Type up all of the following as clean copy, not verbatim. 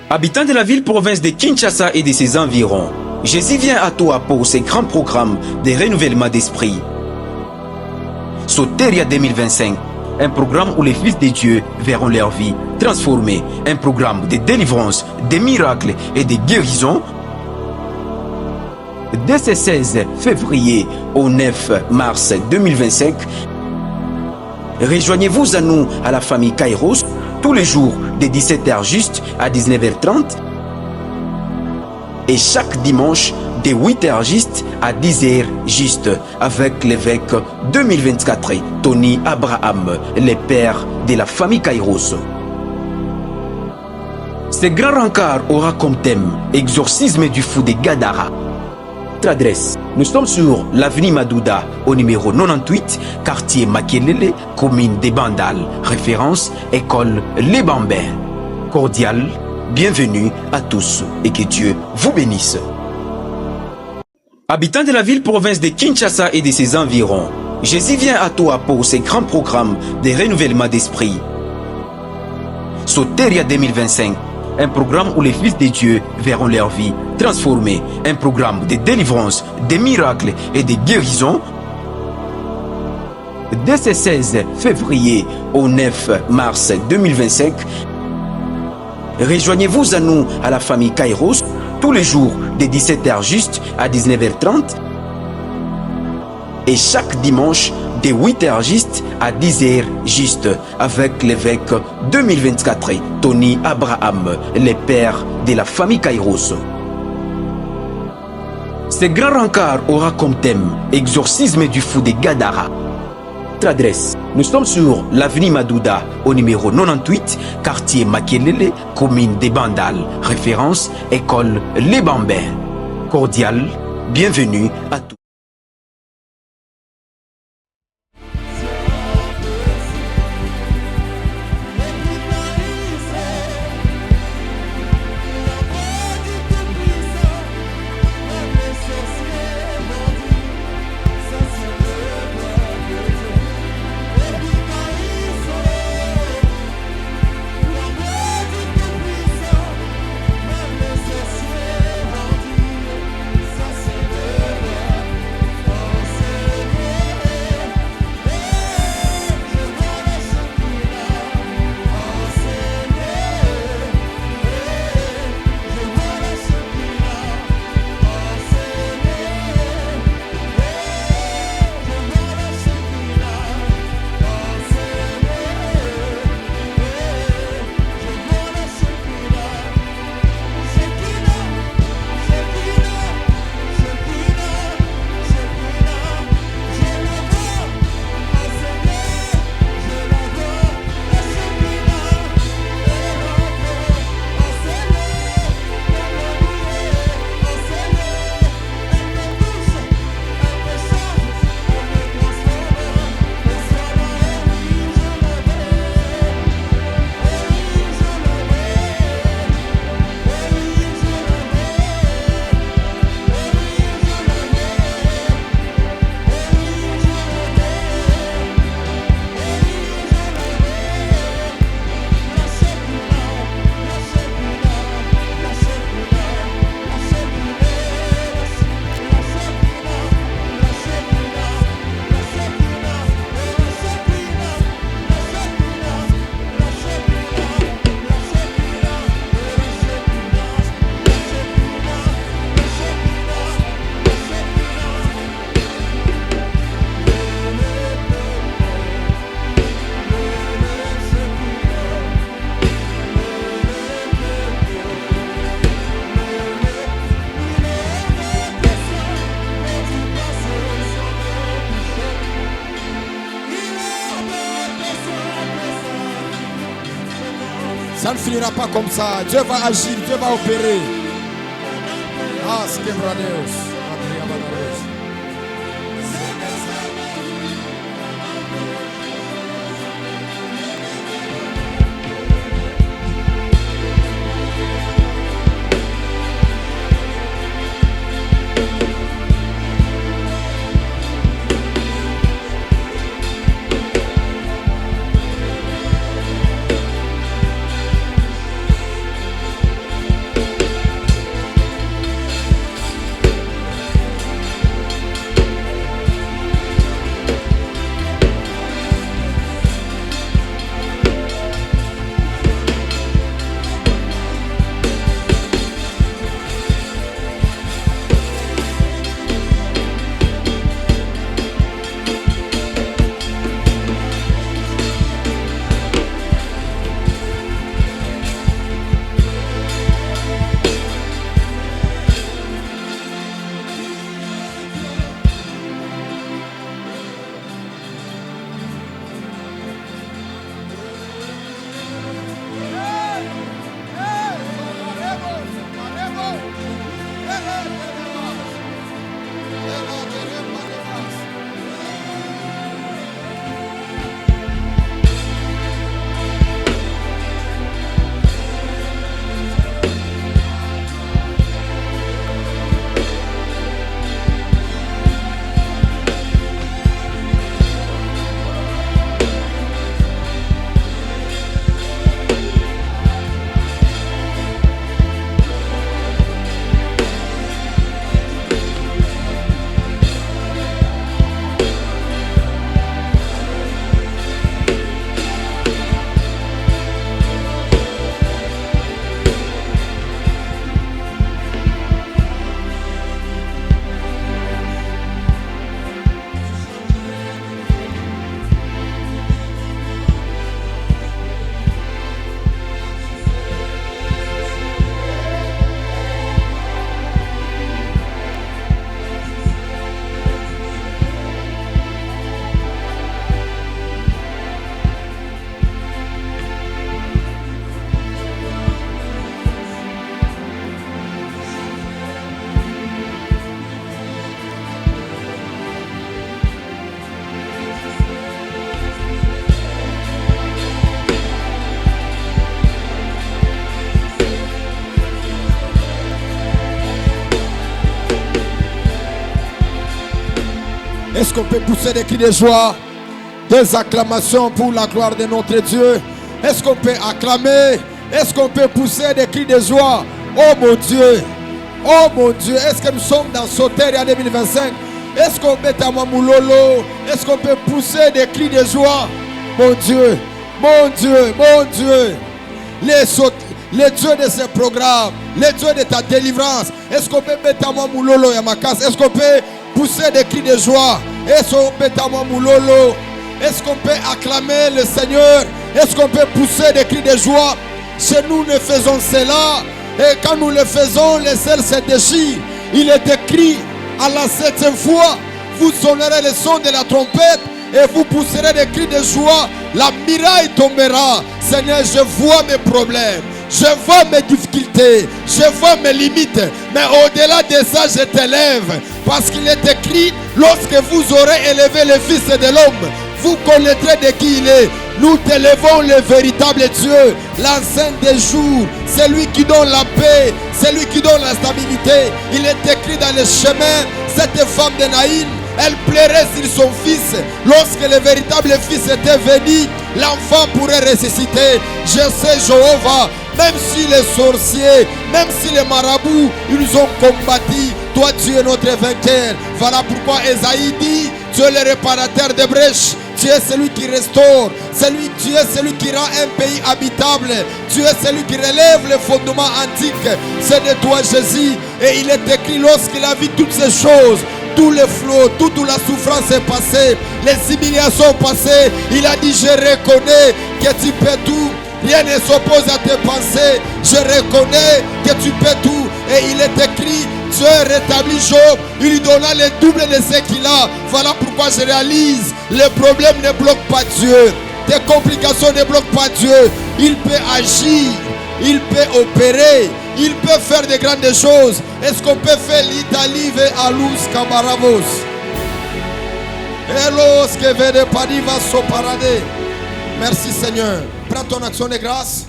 Habitants de la ville-province de Kinshasa et de ses environs, Jésus vient à toi pour ces grands programmes de renouvellement d'esprit. Soteria 2025, un programme où les fils de Dieu verront leur vie transformée, un programme de délivrance, de miracles et de guérison. Dès ce 16 février au 9 mars 2025, rejoignez-vous à nous à la famille Kairos tous les jours de 17h juste à 19h30 et chaque dimanche de 8h juste à 10h juste avec l'évêque 2024 Tony Abraham, le père de la famille Kairos. Ce grand rencard aura comme thème exorcisme du fou de Gadara. Notre adresse, nous sommes sur l'avenue Madouda au numéro 98, quartier Makelele, commune des Bandal, référence école Les Bambins. Cordial, bienvenue à tous et que Dieu vous bénisse. Habitants de la ville-province de Kinshasa et de ses environs, Jésus vient à toi pour ces grands programmes de renouvellement d'esprit. Soteria 2025, un programme où les fils de Dieu verront leur vie transformée, un programme de délivrance, de miracles et de guérison. Dès ce 16 février au 9 mars 2025, rejoignez-vous à nous à la famille Kairos tous les jours de 17h juste à 19h30 et chaque dimanche de 8h juste à 10h juste avec l'évêque 2024 Tony Abraham, le père de la famille Kairos. Ce grand rencard aura comme thème exorcisme du fou de Gadara. Notre adresse, nous sommes sur l'avenue Madouda au numéro 98, quartier Makelele, commune des Bandal, référence école Les Bambins. Cordial, bienvenue à tous. Ça ne finira pas comme ça. Dieu va agir, Dieu va opérer. Ah, c'est que Est-ce qu'on peut pousser des cris de joie, des acclamations pour la gloire de notre Dieu? Est-ce qu'on peut acclamer? Est-ce qu'on peut pousser des cris de joie? Oh mon Dieu! Oh mon Dieu! Est-ce que nous sommes dans Soteria 2025? Est-ce qu'on peut Tamamoulolo? Est-ce qu'on peut pousser des cris de joie? Mon Dieu! Mon Dieu! Mon Dieu! Les dieux de ce programme, les dieux de ta délivrance. Est-ce qu'on peut mettre Tamamoulolo et Makas? Est-ce qu'on peut pousser des cris de joie? Est-ce qu'on peut Tamamoulolo? Est-ce qu'on peut acclamer le Seigneur? Est-ce qu'on peut pousser des cris de joie? Chez nous, nous faisons cela. Et quand nous le faisons, les ailes se déchirent. Il est écrit à la 7e fois, vous sonnerez le son de la trompette et vous pousserez des cris de joie. La miraille tombera. Seigneur, je vois mes problèmes. Je vois mes difficultés. Je vois mes limites. Mais au-delà de ça, je t'élève. Parce qu'il est écrit, lorsque vous aurez élevé le Fils de l'homme, vous connaîtrez de qui il est. Nous t'élevons le véritable Dieu, l'ancien des jours, celui qui donne la paix, celui qui donne la stabilité. Il est écrit dans le chemin, cette femme de Naïm, elle pleurait sur son fils. Lorsque le véritable fils était venu, l'enfant pourrait ressusciter. Je sais, Jéhovah, même si les sorciers, même si les marabouts, ils nous ont combattu, toi tu es notre vainqueur. Voilà pourquoi Esaïe dit, tu es le réparateur des brèches. Tu es celui qui restaure, tu es celui qui rend un pays habitable, tu es celui qui relève les fondements antiques. C'est de toi Jésus. Et il est écrit, lorsqu'il a vu toutes ces choses, tous les flots, toute la souffrance est passée, les humiliations passées, il a dit, je reconnais que tu peux tout. Rien ne s'oppose à tes pensées. Je reconnais que tu peux tout. Et il est écrit, Dieu rétablit Job. Il lui donna le double de ce qu'il a. Voilà pourquoi je réalise, les problèmes ne bloquent pas Dieu. Tes complications ne bloquent pas Dieu. Il peut agir. Il peut opérer. Il peut faire de grandes choses. Est-ce qu'on peut faire l'Italie à Luz Camaravos? Hello, ce que vede padiva so parade. Merci Seigneur. Prends ton action de grâce.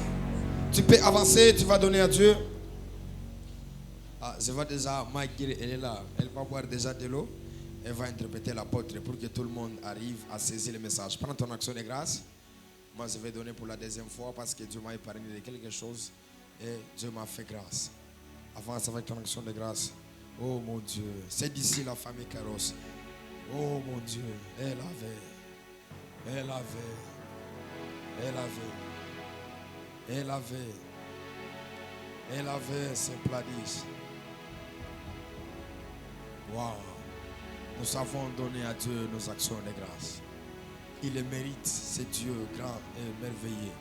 Tu peux avancer, tu vas donner à Dieu. Je vois déjà Maggie, elle est là. Elle va boire déjà de l'eau. Elle va interpréter l'apôtre pour que tout le monde arrive à saisir le message. Prends ton action de grâce. Moi, je vais donner pour la deuxième fois parce que Dieu m'a épargné de quelque chose et Dieu m'a fait grâce. Avance avec ton action de grâce. Oh mon Dieu. C'est d'ici la famille Carros. Oh mon Dieu. Elle avait. Elle avait. Elle avait. Elle avait. Elle avait ses pladies. Wow. Nous savons donner à Dieu nos actions de grâce. Il les mérite. C'est Dieu grand et merveilleux.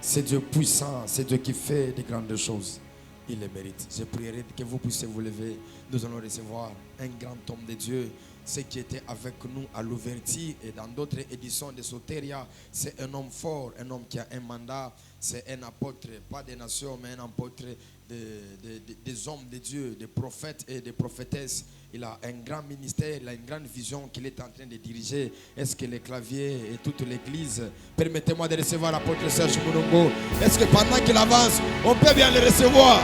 C'est Dieu puissant. C'est Dieu qui fait de grandes choses. Il les mérite. Je prierai que vous puissiez vous lever. Nous allons recevoir un grand homme de Dieu. Ce qui était avec nous à l'ouverture et dans d'autres éditions de Soteria. C'est un homme fort, un homme qui a un mandat. C'est un apôtre, pas des nations, mais un apôtre des hommes de Dieu, des prophètes et des prophétesses. Il a un grand ministère, il a une grande vision qu'il est en train de diriger. Est-ce que les claviers et toute l'église, permettez-moi de recevoir l'apôtre Serge Mounongo. Est-ce que pendant qu'il avance, on peut bien le recevoir?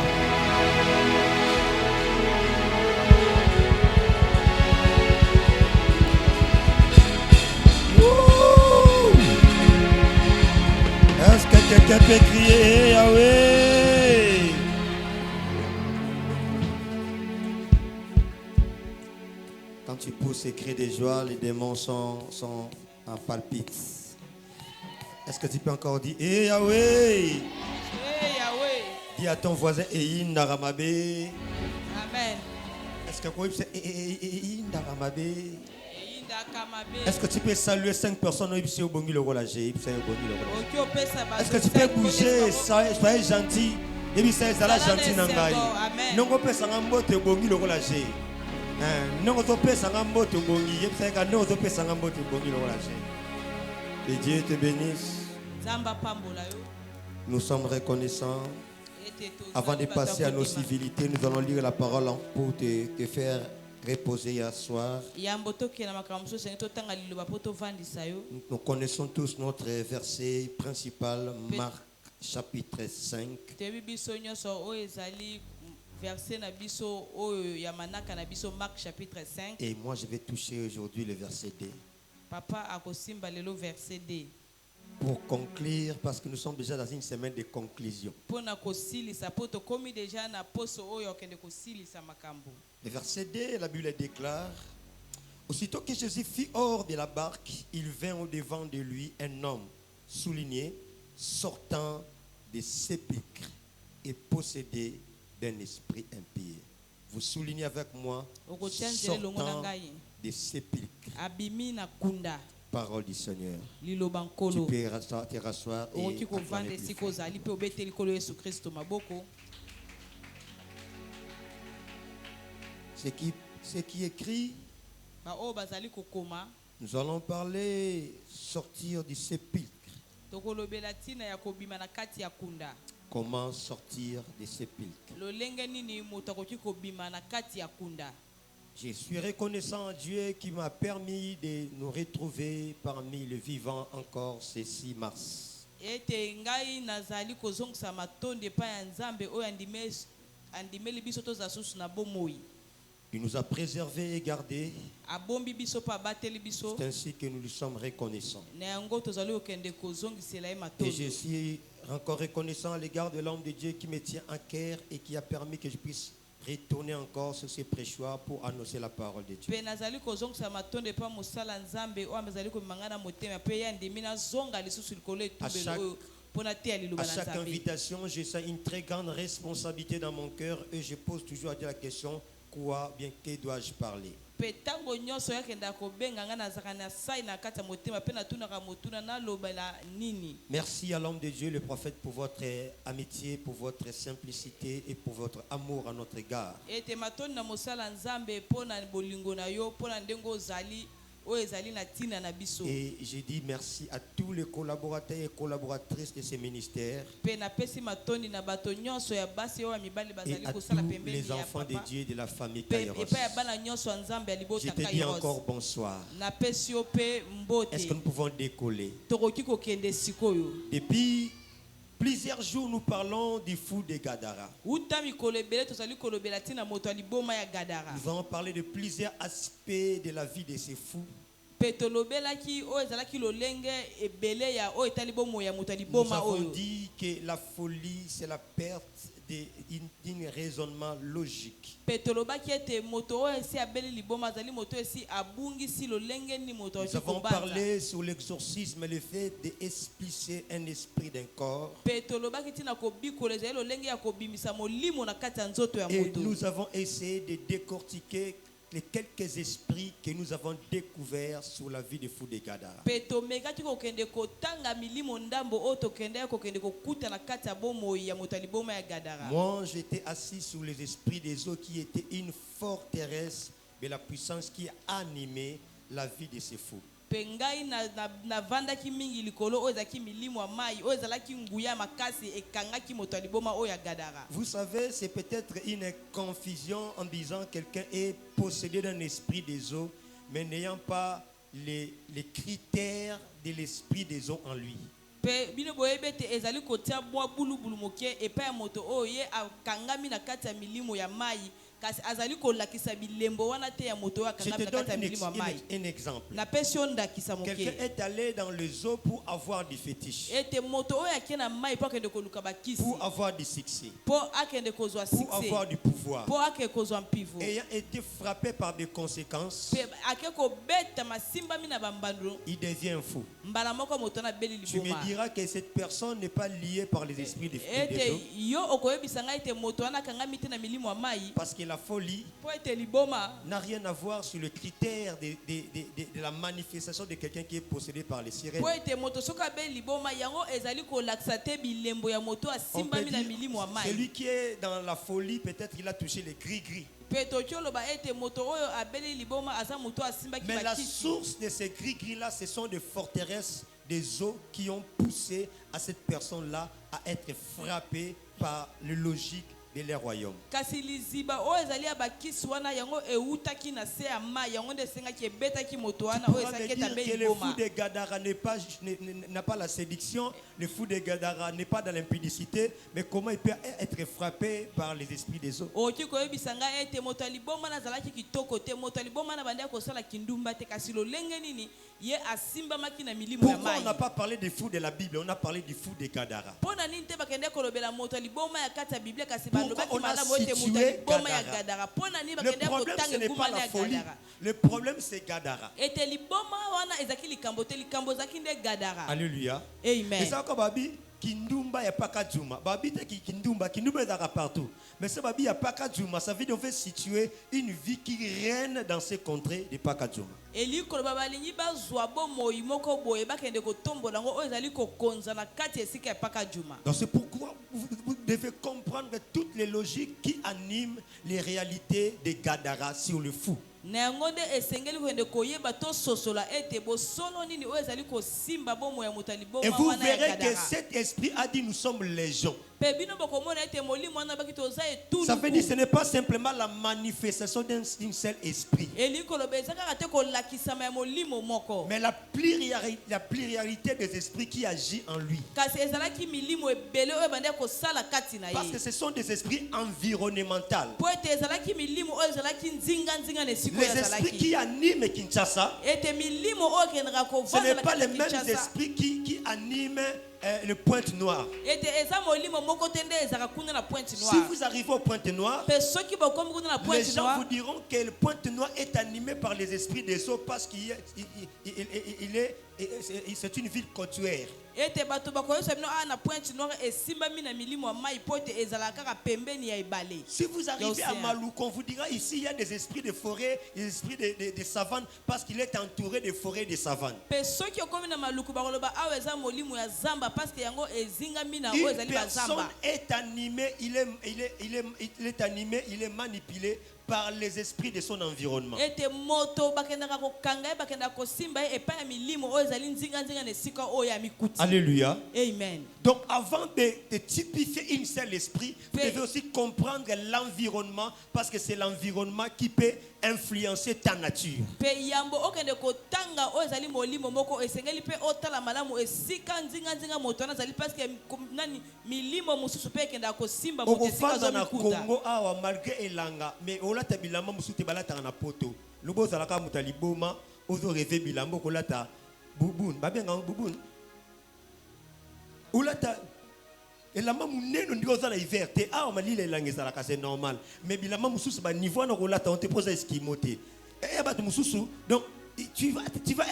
Est-ce que quelqu'un peut crier Yahweh? Quand tu pousses et cries de joie, les démons sont en palpite. Est-ce que tu peux encore dire Yahweh? Yahweh. Dis à ton voisin Ndaramabe. Amen. Est-ce que Ndaramabe? Est-ce que tu peux saluer 5 personnes? Est-ce que tu peux bouger? Soyez gentil. Et ça est gentil. Non, on peut s'en emboter bongi le relâcher. Non, on peut s'en emboter bongi. Non, on peut s'en emboter bongi le relâcher. Que Dieu te bénisse. Nous sommes reconnaissants. Avant de passer à nos civilités, nous allons lire la parole pour te faire reposer hier soir. Nous connaissons tous notre verset principal, Marc chapitre 5. verset na biso oyo ya manaka na biso Marc chapitre 5. Et moi, je vais toucher aujourd'hui le verset 2. Papa akosimba lelo verset 2. Pour conclure, parce que nous sommes déjà dans une semaine de conclusion. Pona kosilisa poto komi déjà na poso oyo okende kosilisa makambo. Le verset 2, la Bible déclare: aussitôt que Jésus fut hors de la barque, il vint au-devant de lui un homme souligné, sortant des sépulcres et possédé d'un esprit impie. Vous soulignez avec moi, sortant des sépulcres. Abimi na kunda. Parole du Seigneur. Tu Lilobankolo. peux te rasseoir et Oki ko vande acclamer plus siko fort. zali pe obete likolo Yesu Kristo maboko. Ce qui écrit, Ba o bazali kokoma. nous allons parler sortir du sépulcre. Tokolobela tina ya kobima na kati ya kunda. Comment sortir des sépulcres? Lolenge nini moto akoki kobima na kati ya kunda. Je suis reconnaissant à Dieu qui m'a permis de nous retrouver parmi les vivants encore ce 6 mars. Ete ngai nazali kozongisa matonde pa ya Nzambe oyo andimeli biso tozasusu na bomoi. Il nous a préservés et gardés. Abombi biso pa bateli biso. C'est ainsi que nous lui sommes reconnaissants. Na yango tozali okende kozongisela ye Et matonde. je suis encore reconnaissant à l'égard de l'homme de Dieu qui me tient à cœur et qui a permis que je puisse retourner encore sur ces prêchoirs pour annoncer la parole de Dieu. Pe nazali kozongisa matonde pa mosala Nzambe oyo amezali komangana motema pe ya ndimi na zonga lisusu likolo etubelo oyo pona te ya liloba À na chaque Nzambe. invitation, je sens une très grande responsabilité dans mon cœur et je pose toujours à Dieu la question: quoi bien que dois-je parler? Pe tango nyonso yakenda kobenga nga nazaka na sai na kati ya motema pe natunaka motuna nalobela nini. Merci à l'homme de Dieu, le prophète, pour votre amitié, pour votre simplicité et pour votre amour à notre égard. Ete matonde na mosala Nzambe pona bolingo na yo pona ndengo ozali oyo ezali na tina na biso. Et je dis merci à tous les collaborateurs et collaboratrices de ces ministères Pe na pesi matondi na bato nyonso ya basi oyo ya mibali et bazali à kosala tous pembeni les ya enfants de papa. Dieu de la famille Pe Kairos. epa ya bana nyonso ya Nzambe ya Je libota te dis encore Kairos. bonsoir. Na pesi yo pe mbote. Est-ce que nous pouvons décoller? Tokoki kokende sikoyo. Depuis plusieurs jours, nous parlons du fou de Gadara. Uta mikolo ebele tozali kolobela tina moto ya liboma ya Gadara. Nous allons parler de plusieurs aspects de la vie de ces fous. Pe tolobelaki oyo ezalaki lolenge ebele ya oyo etali bomo ya moto ya Nous liboma avons oyo. dit que la folie, c'est la perte d'un raisonnement logique. Pe tolobaki ete moto oyo esi abeli liboma azali moto esi abungisi lolenge ni moto Nous oyo avons kobanza. parlé sur l'exorcisme, le fait d'expulser un esprit d'un corps. Pe tolobaki tina kobikola ezali lolenge ya kobimisa molimo na kati ya nzoto ya Et moto. nous avons essayé de décortiquer les quelques esprits que nous avons découverts sur la vie de fou de Gadara. Pe tomekaki kokende kotanga milimo ndambo oyo tokende kokende kokuta na kati ya bomoi ya moto ya liboma ya Gadara. Moi, j'étais assis sur les esprits des eaux qui étaient une forteresse de la puissance qui animait la vie de ces fous. Pe ngai na vandaki mingi likolo oyo ezalaki milimo ya mai oyo ezalaki nguya makasi ekangaki moto ya liboma oyo ya Gadara. Vous savez, c'est peut-être une confusion en disant quelqu'un est possédé d'un esprit des eaux, mais n'ayant pas les critères de l'esprit des eaux en lui. Pe bino boyebe te ezali kotia bwa bulubulu moke epa ya moto oyo ye akangami na kati ya milimo ya mai kasi azali kolakisa bilembo wana te ya moto oyo Je akangami te na kati ya donne milimo ya mai. un exemple. Na pesi yo ndakisa Quelqu'un moke est allé dans les eaux pour avoir du fétiche, ete moto oyo akie na mai po akende koluka bakisi pour avoir du succès, po akende kozwa pour avoir succès du pouvoir. po ake kozwa mpivo Ayant été frappé par des conséquences, pe ake kobeta masimbami na bambando il devient fou. mbala moko moto na beli Tu me liboma diras que cette personne n'est pas liée par les esprits des ete eaux, yo okoyebisa ngai ete moto wana akangami te na milimo ya mai parce que la folie po ete liboma n'a rien à voir sur le critère de la manifestation de quelqu'un qui est possédé par les sirènes. po ete moto soki abeli liboma yango ezali kolakisa te bilembo ya moto On peut asimbami na dire, milimo ya mai celui qui est dans la folie, peut-être il a touché les gris-gris. pe toki oloba ete moto oyo abeli liboma aza moto asimbaki Mais la bakisi source de ces gris-gris-là, ce sont des forteresses, des eaux qui ont poussé à cette personne-là à être frappée par le logique de leur royaume. kasi liziba oyo ezali ya bakisi wana yango eutaki na se ya mai yango nde esengaki ebetaki moto wana oyo On va esaki dire etabe que le fou liboma de Gadara n'a pas la séduction, le fou de Gadara n'est pas dans l'impudicité, mais comment il peut être frappé par les esprits des autres. okoki koyebisa ngai ete moto ya liboma wana azalaki kitoko te moto ya liboma wana bandeki kosala kindumba te kasi lolenge nini ye asimbamaki na milimo ya Pourquoi mai on n'a pas parlé des fous de la Bible, on a parlé du fou de Gadara. mpona nini te bakende kolobela moto ya liboma ya kati ya biblia kasi Pourquoi balobaki on a malamu ete moto situé ya liboma ya Gadara? gadara mpona nini Le bakende problème, ce kotanga n'est pas engumana la ya folie. gadara Le problème, c'est Gadara. ete liboma wana ezalaki likambo te likambo ezalaki nde gadara Alléluia. amen Et ça, comme Babi, Kindumba, il n'y a pas qu'à Djouma. Babi, Kindumba est partout. Mais ça, Babi, il n'y a pas qu'à Djouma. Ça veut dire qu'on veut situer une vie qui règne dans ces contrées de Pakadjouma. eli koloba balingi bazwa bomoi moko boye bakende kotombola ngo oyo ezali kokonza na kati ya esika ya paka juma Donc c'est pourquoi vous devez comprendre toutes les logiques qui animent les réalités de Gadara sur le fou. na yango nde esengeli koende koyeba tososola ete bosolo nini oyo ezali kosimba bomoi ya moto ya Et liboma vous wana ya verrez que gadara cet esprit a dit nous sommes légions. mpe bino bokomona ete molimo wana baki toza Ça veut dire que ce etuluku n'est pas simplement la manifestation d'un seul esprit. eli koloba eza kaka te kolakisama ya molimo moko Mais la pluralité des esprits qui agit en lui. kasi ezalaki milimo ebele oyo ebandeki kosala kati na Parce que ye ce sont des esprits environnementaux. po ete ezalaki milimo oyo ezalaki nzinga na esika oyo Les esprits ezalaki qui animent Kinshasa, ete milimo oyo ekendaka ce n'est kovanda pas les na mêmes Kinshasa esprits qui animent le Pointe-Noire. ete eza molimo moko te nde ezalaka kuna na Pointe Si Noire vous arrivez au Pointe-Noire, mpe soki bokomi kuna na les Pointe gens vous Noire diront que le Pointe-Noire est animé par les esprits des eaux parce c'est une ville côtière. ete bato bakoyosa bino awa na Pointe Noire esimbami na milimo ya mai po ete ezalaka kaka pembeni ya ebale Si vous arrivez à L'océan. Malouko, on vous dira ici il y a des esprits de forêt, des esprits de savane parce qu'il est entouré de forêts et de savanes. mpe soki okomi na maluku bakoloba awa eza molimo ya zamba parceke yango ezingami na oyo Une ezali personne bazamba est animée, il est animé, il est manipulé par les esprits de son environnement. ete moto bakendaka kokanga ye bakendaka kosimba ye epai ya milimo oyo ezali nzinga na esika oyo ya mikuti Alléluia. amen Donc avant de typifier un seul esprit, vous Fait. devez aussi comprendre l'environnement parce que c'est l'environnement qui peut influencer ta nature. mpe yambo okende kotanga oyo ezali molimo moko esengeli mpe otala malamu esika nzinga moto wana ezali parceke nani milimo mosusu mpe ekendaka kosimba moto esika Okofanda azwa na mikuta Congo awa malgré elanga mais olata bilamba mususu te balataka na poto. Lobo ozalaka moto ya liboma ozo rêver bilamba okolata bubun babenga ngo bubun. Olata elamba munene ndiko ozala hiver te awa malila elanga ezalaka c'est normal mais bilamba mususu ba niveau na kolata on te pose eskimo te. Et bato mususu donc tu vas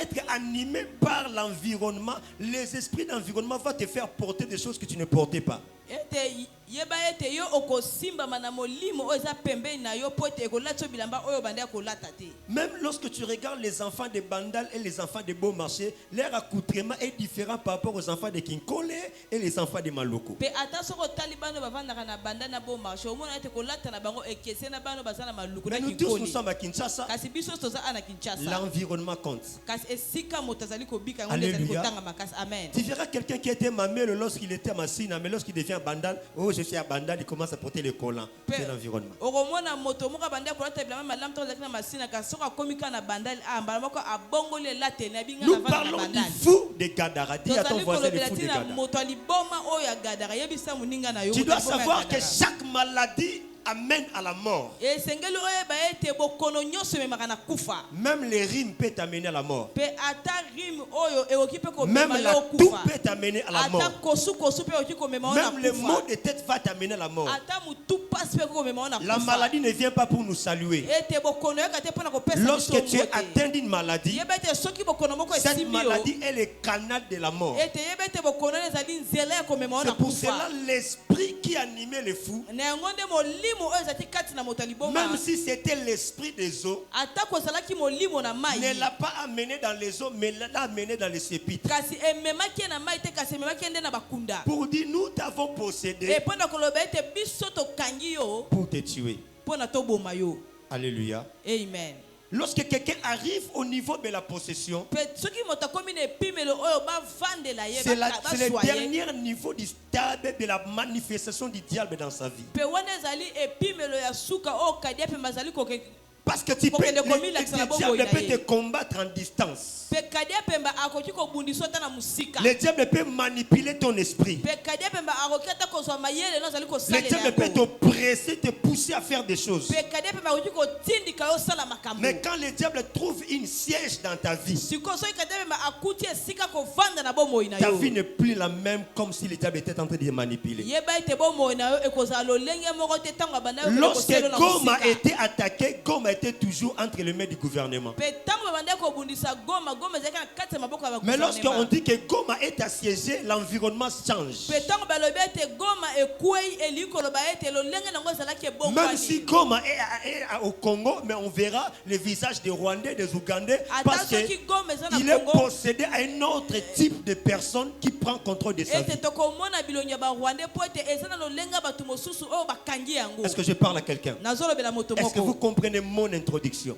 être animé par l'environnement. Les esprits d'environnement vont te faire porter des choses que tu ne portais pas. ete yeba ete yo okosimbama na molimo oyo eza pembeni na yo po ete ekolata yo bilamba oyo bande ya kolata te Même lorsque tu regardes les enfants de Bandal et les enfants de Beaumarchais, leur accoutrement est différent par rapport aux enfants de Kinkole et les enfants de Maloko. mpe ata soki otali bano bavandaka na banda na bomarche omona ete kolata na bango ekese na bano baza na maluku Mais na nous tous, nous kinkoli sommes à Kinshasa. kasi biso toza ana kinshasa L'environnement compte. kasi esika moto azali kobika yango nde ezali Alléluia. kotanga makasi amen Tu verras quelqu'un qui était mamelo lorsqu'il était à Massina, mais lorsqu'il devient Bandal, oh je suis à Bandal, il commence à porter les collants. C'est l'environnement. okomona moto moko abandi kolata bilamba malamu to azalaki na masina kasi soki akomi kaka na bandali mbala moko abongoli elatene abinga Nous na vanda na parlons du bandali fou de Gadara. Dis à ton tozali voisin le kolobela fou de ntina Gadara. moto ya liboma oyo ya gadara yebisa moninga na yo Tu moto ya dois liboma ya savoir que Gadara. chaque maladie amène à la mort. esengeli oyeba ete bokono nyonso ememaka na kufa Même les rimes peuvent t'amener à la mort. mpe ata rime oyo ekoki mpe Même komema la yo toux kufa peut t'amener à la ata mort. kosukosu mpe ekoki komema yo na Même le mot kufa de tête va t'amener à la mort. ata motu pasi mpe ekoki komema yo na La kufa maladie ne vient pas pour nous saluer. ete bokono yoka te mpona kopesa Lorsque tu es mbote. atteint d'une maladie, yeba ete soki bokono moko cette esimbi yo maladie est le canal de la mort. ete yeba ete bokono wana ezali nzela ya komema yo na C'est pour kufa cela l'esprit qui animait les fous, na yango nde molimo oyo ezalaki kati na moto ya liboma même si c'était l'esprit des eaux, atako ezalaki molimo na mai ne l'a pas amené dans les eaux, mais l'a amené dans les sépulcres. kasi ememaki ye na mai te kasi ememaki ye nde na bakunda Pour dire, nous t'avons possédé mpo na koloba ete biso tokangi yo pour te tuer. mpo na toboma yo Alléluia. amen Lorsque quelqu'un arrive au niveau de la possession, c'est le dernier niveau du stade de la manifestation du diable dans sa vie. Parce que le diable peut te combattre en distance. Le diable peut manipuler ton esprit. Le diable peut te presser, te pousser à faire des choses. Mais quand le diable trouve une siège dans ta vie, ta vie n'est plus la même comme si le diable était en train de te manipuler. Lorsque Goma a été attaqué, Goma était toujours entre les mains du gouvernement. Mais lorsqu'on dit que Goma est assiégé, l'environnement change. Même si Goma est au Congo, mais on verra le visage des Rwandais, des Ougandais, parce qu'il est possédé à un autre type de personne qui prend contrôle de sa vie. Est-ce que je parle à quelqu'un? Est-ce que vous comprenez mon introduction?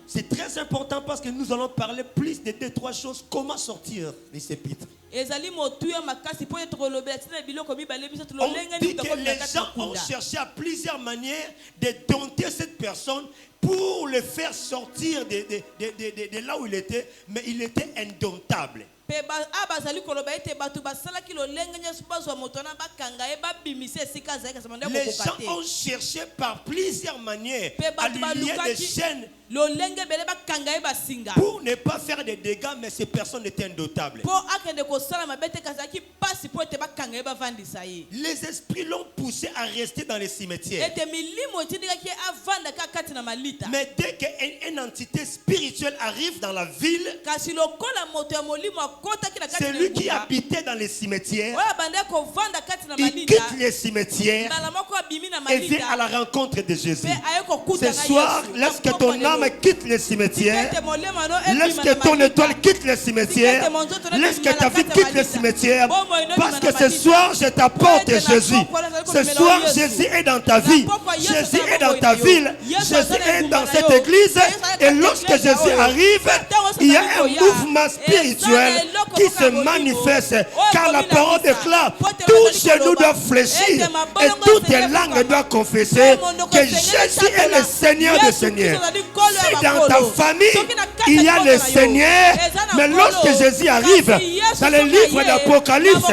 C'est très important parce que nous allons parler plus de 2-3 choses. Comment sortir de ces pitres? On dit que les gens ont cherché à plusieurs manières de dompter cette personne pour le faire sortir de là où il était, mais il était indomptable. Les gens ont cherché par plusieurs manières à lui lier des chaînes pour ne pas faire de dégâts, mais ces personnes étaient indomptables. Les esprits l'ont poussé à rester dans les cimetières. Mais dès qu'une entité spirituelle arrive dans la ville, celui qui habitait dans les cimetières, il quitte les cimetières et vient à la rencontre de Jésus. Ce soir, lorsque ton âme quitte les cimetières, lorsque ton étoile quitte les cimetières, lorsque ta vie quitte les cimetières, parce que ce soir, je t'apporte Jésus. Ce soir, Jésus est dans ta vie. Jésus est dans ta ville. Jésus est dans cette église. Et lorsque Jésus arrive, il y a un mouvement spirituel qui se manifeste, car la parole déclare: tout genou doit fléchir et toute langue doit confesser que Jésus est le Seigneur des Seigneurs. Si dans ta famille il y a le Seigneur, mais lorsque Jésus arrive, dans le livre d'Apocalypse,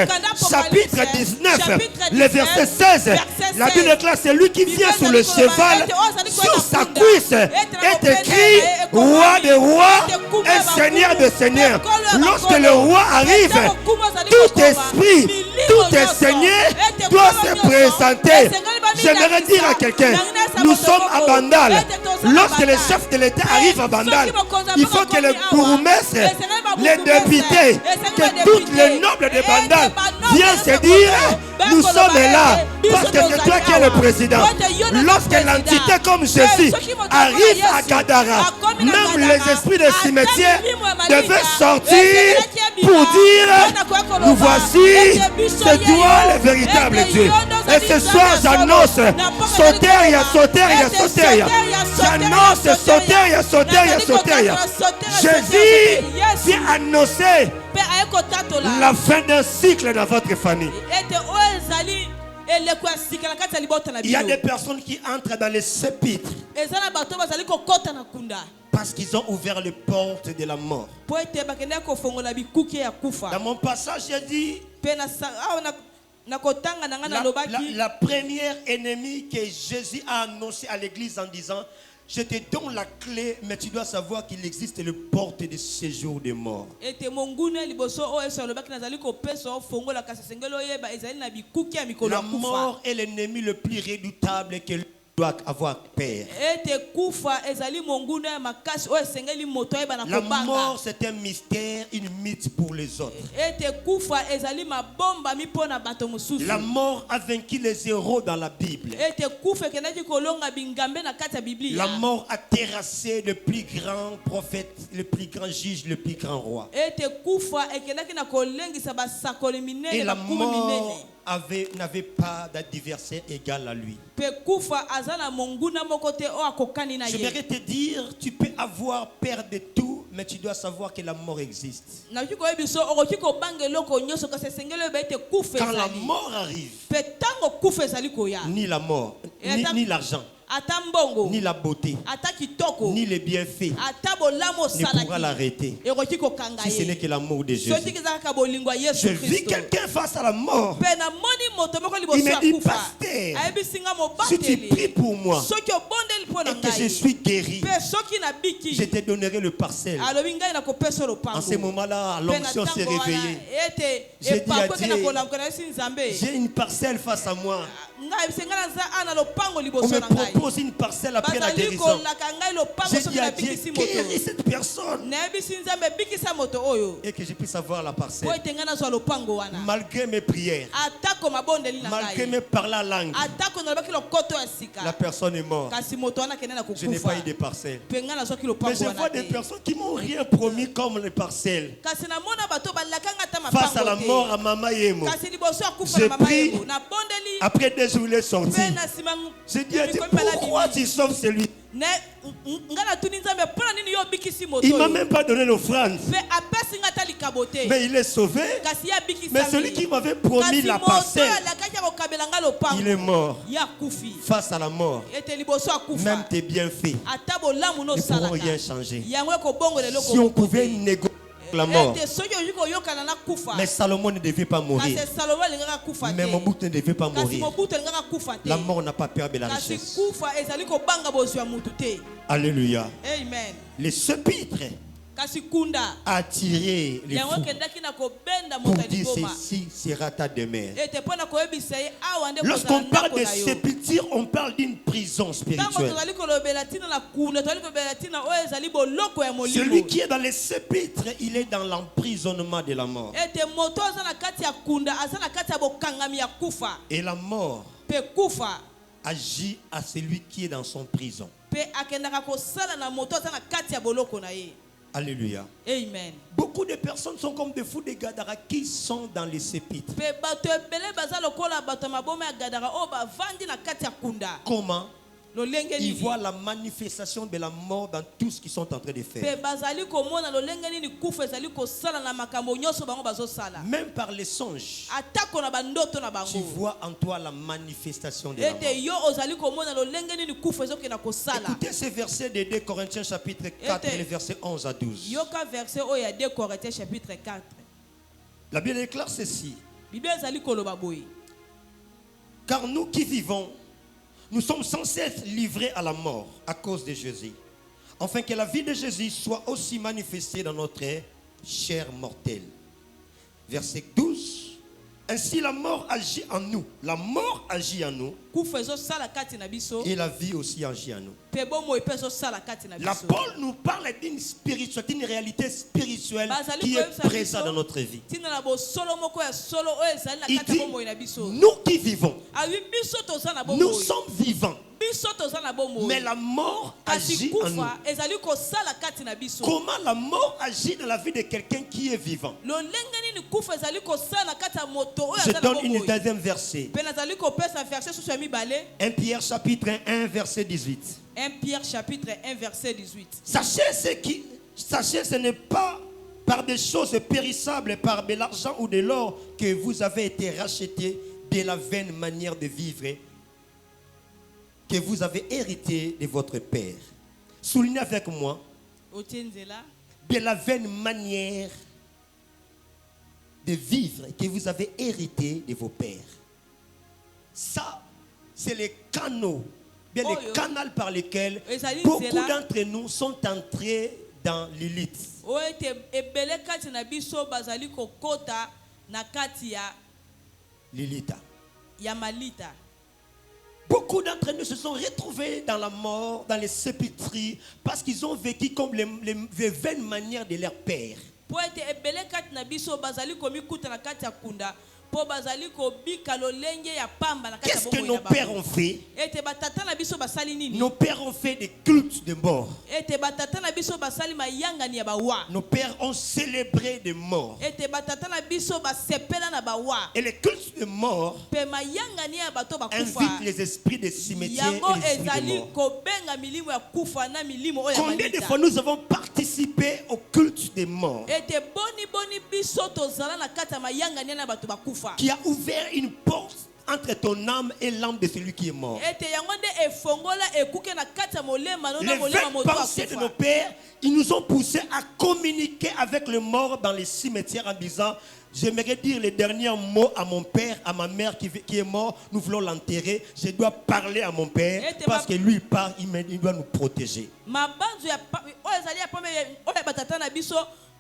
chapitre 19, le verset 16, la Bible déclare: c'est lui qui vient sur le cheval, sur sa cuisse est écrit Roi des rois et Seigneur des seigneurs. Lorsque le roi arrive, tout esprit, tout Seigneur doit se présenter. J'aimerais dire à quelqu'un: nous sommes à Bandal. Lorsque le chef de l'État arrive à Bandal, il faut que les bourgmestres, les députés, que tous les nobles de Bandal viennent se dire: nous sommes là parce que c'est toi qui es le président. Lorsque l'entité comme Jésus arrive à Gadara, même les esprits des cimetières devaient sortir pour dire: nous voici, c'est toi le véritable Dieu. Et ce soir j'annonce: Soteria, Soteria, Soteria. J'annonce Soteria, Soteria, Soteria. Jésus vient annoncer la fin d'un cycle dans votre famille. Il y a des personnes qui entrent dans les sépulcres parce qu'ils ont ouvert les portes de la mort. Dans mon passage, j'ai dit: la première ennemie que Jésus a annoncé à l'église en disant: je te donne la clé, mais tu dois savoir qu'il existe le porte de séjour des morts. La mort est l'ennemi le plus redoutable que l'homme doit avoir peur. La mort, c'est un mystère, une mythe pour les autres. La mort a vaincu les héros dans la Bible. La mort a terrassé le plus grand prophète, le plus grand juge, le plus grand roi. Et la mort n'avait pas d'adversaire égal à lui. J'aimerais te dire, tu peux avoir peur de tout, mais tu dois savoir que la mort existe. Quand la mort arrive, ni la mort, ni l'argent, ni la beauté, ni les bienfaits ne pourra l'arrêter si ce n'est que l'amour de Jésus. Je vis quelqu'un face à la mort. Il me dit, pasteur, si tu pries pour moi et que je suis guéri, je te donnerai le parcelle. En ce moment-là, l'onction s'est réveillée. J'ai dit à Dieu, j'ai une parcelle face à moi. On me propose une parcelle après la guérison. J'ai dit à Dieu, guéris cette personne et que je puisse avoir la parcelle. Malgré mes prières, malgré mes parler en langue, la personne est morte. Je n'ai pas eu de parcelle. Mais je vois des personnes qui m'ont rien promis comme les parcelles. Face à la mort à Mama Yemo, j'ai pris. Après 2 jours, il est sorti. J'ai dit à Dieu, pourquoi tu sauves celui? Il ne m'a même pas donné l'offrande. Mais il est sauvé. Mais celui qui m'avait promis la parcelle, il est mort. Face à la mort, même tes bienfaits ne pourront rien changer. Si on pouvait négocier la mort, mais Salomon ne devait pas mourir. Mais Mobutu ne devait pas mourir. La mort n'a pas peur de la richesse. Alléluia. Amen. Les sépulcres a attiré les fous pour dire ceci sera ta demeure. Lorsqu'on parle de sépulture, on parle d'une prison spirituelle. Celui qui est dans les sépulcres, il est dans l'emprisonnement de la mort. Et la mort agit à celui qui est dans son prison. Alléluia. Amen. Beaucoup de personnes sont comme des fous de Gadara qui sont dans les sépulcres. Comment? Ils voient la manifestation de la mort dans tout ce qu'ils sont en train de faire. Même par les songes, tu vois en toi la manifestation de la mort. Écoutez ce verset de 2 Corinthiens chapitre 4, les versets 11 à 12. La Bible déclare ceci. Car nous qui vivons, nous sommes censés être livrés à la mort à cause de Jésus, afin que la vie de Jésus soit aussi manifestée dans notre chair mortelle. Verset 12. Ainsi la mort agit en nous. La mort agit en nous. Et la vie aussi agit en nous. Paul nous parle d'une spiritualité, d'une réalité spirituelle qui est présente dans notre vie. Il dit, nous qui vivons, nous sommes vivants. Mais la mort agit en nous. Comment la mort agit dans la vie de quelqu'un qui est vivant? Je donne une deuxième verset. 1 Pierre chapitre 1 verset 18. 1 Pierre chapitre 1 verset 18. Sachez, ce n'est pas par des choses périssables, par de l'argent ou de l'or que vous avez été rachetés de la vaine manière de vivre que vous avez hérité de votre père. Soulignez avec moi. De la vaine manière de vivre que vous avez hérité de vos pères. Ça, c'est les canaux, bien les canaux par lesquels beaucoup d'entre nous sont entrés dans l'élite. L'élite. Beaucoup d'entre nous se sont retrouvés dans la mort, dans les sépulcres, parce qu'ils ont vécu comme les vaines manières de leur père. po bazali kobika lolenge ya pamba na kati ya Qu'est-ce que bomoi nos na bango. pères ont fait? Ete batata na biso basali nini? Nos pères ont fait des cultes de mort. Ete batata na biso basali mayangani ya bawa. Nos pères ont célébré des morts. Ete batata na biso basepela na bawa. Et les cultes de mort Pe mayangani ya bato bakufa. invitent les esprits des cimetières Yango et les esprits de ezali mort. kobenga milimo ya kufa na milimo oya Combien de malita. fois nous avons participé au culte des morts Ete boni biso tozala na kata mayangani na bato bakufa. qui a ouvert une porte entre ton âme et l'âme de celui qui est mort? Ete yango nde efongola ekuke na kata molema no na Les molema vaines moto pensées de nos akufa. pères, ils nous ont poussés à communiquer avec le mort dans les cimetières en disant: j'aimerais dire les derniers mots à mon père, à ma mère qui est mort. Nous voulons l'enterrer. Je dois parler à mon père parce que lui il part, il doit nous protéger. Mabanzu ya oyo ezali ya pame oyo batata na biso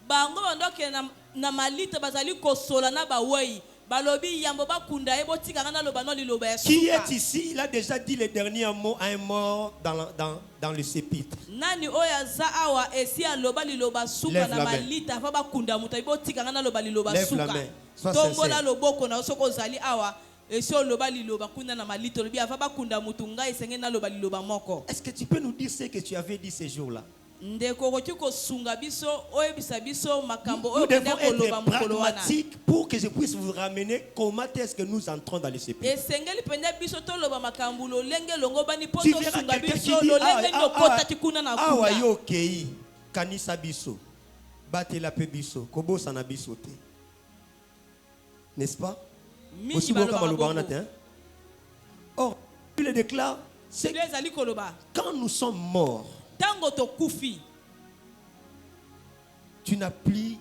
bango bandoke na malita bazali kosola na bawei balobi yambo bakunda ebo tikanga na loba no liloba ya Qui suka. est ici? Il a déjà dit les derniers mots à un mort dans le sépulcre. Nani oyo aza awa esi aloba liloba suka Lève na la main. malita fa bakunda muto ebo tikanga na loba liloba Lève suka. la main. Sois Tombola sincère. loboko na soko zali awa esi oloba liloba kunda na malita lobi afa bakunda mutu ngai esenge na loba liloba moko. Est-ce que tu peux nous dire ce que tu avais dit ces jours-là? Ndeko koki kosunga biso oyebisa biso makambo Nous oyo devons kende koloba être mokolo wana. pragmatiques pour que je puisse vous ramener comment est-ce que nous entrons dans le sépulcre. Esengeli pende biso toloba makambo lolenge longo bani po Tu verras tosunga quelqu'un qui biso dit: lolenge nyokotaki kuna na awa kuna. yo kei kanisa biso batela pe biso kobosa na biso te, n'est-ce pas? Mingi Aussi bon baloba comme bongo. le hein? Or, il le déclare, c'est Biblia ezali koloba quand nous sommes morts, tango tokufi tu n'as plus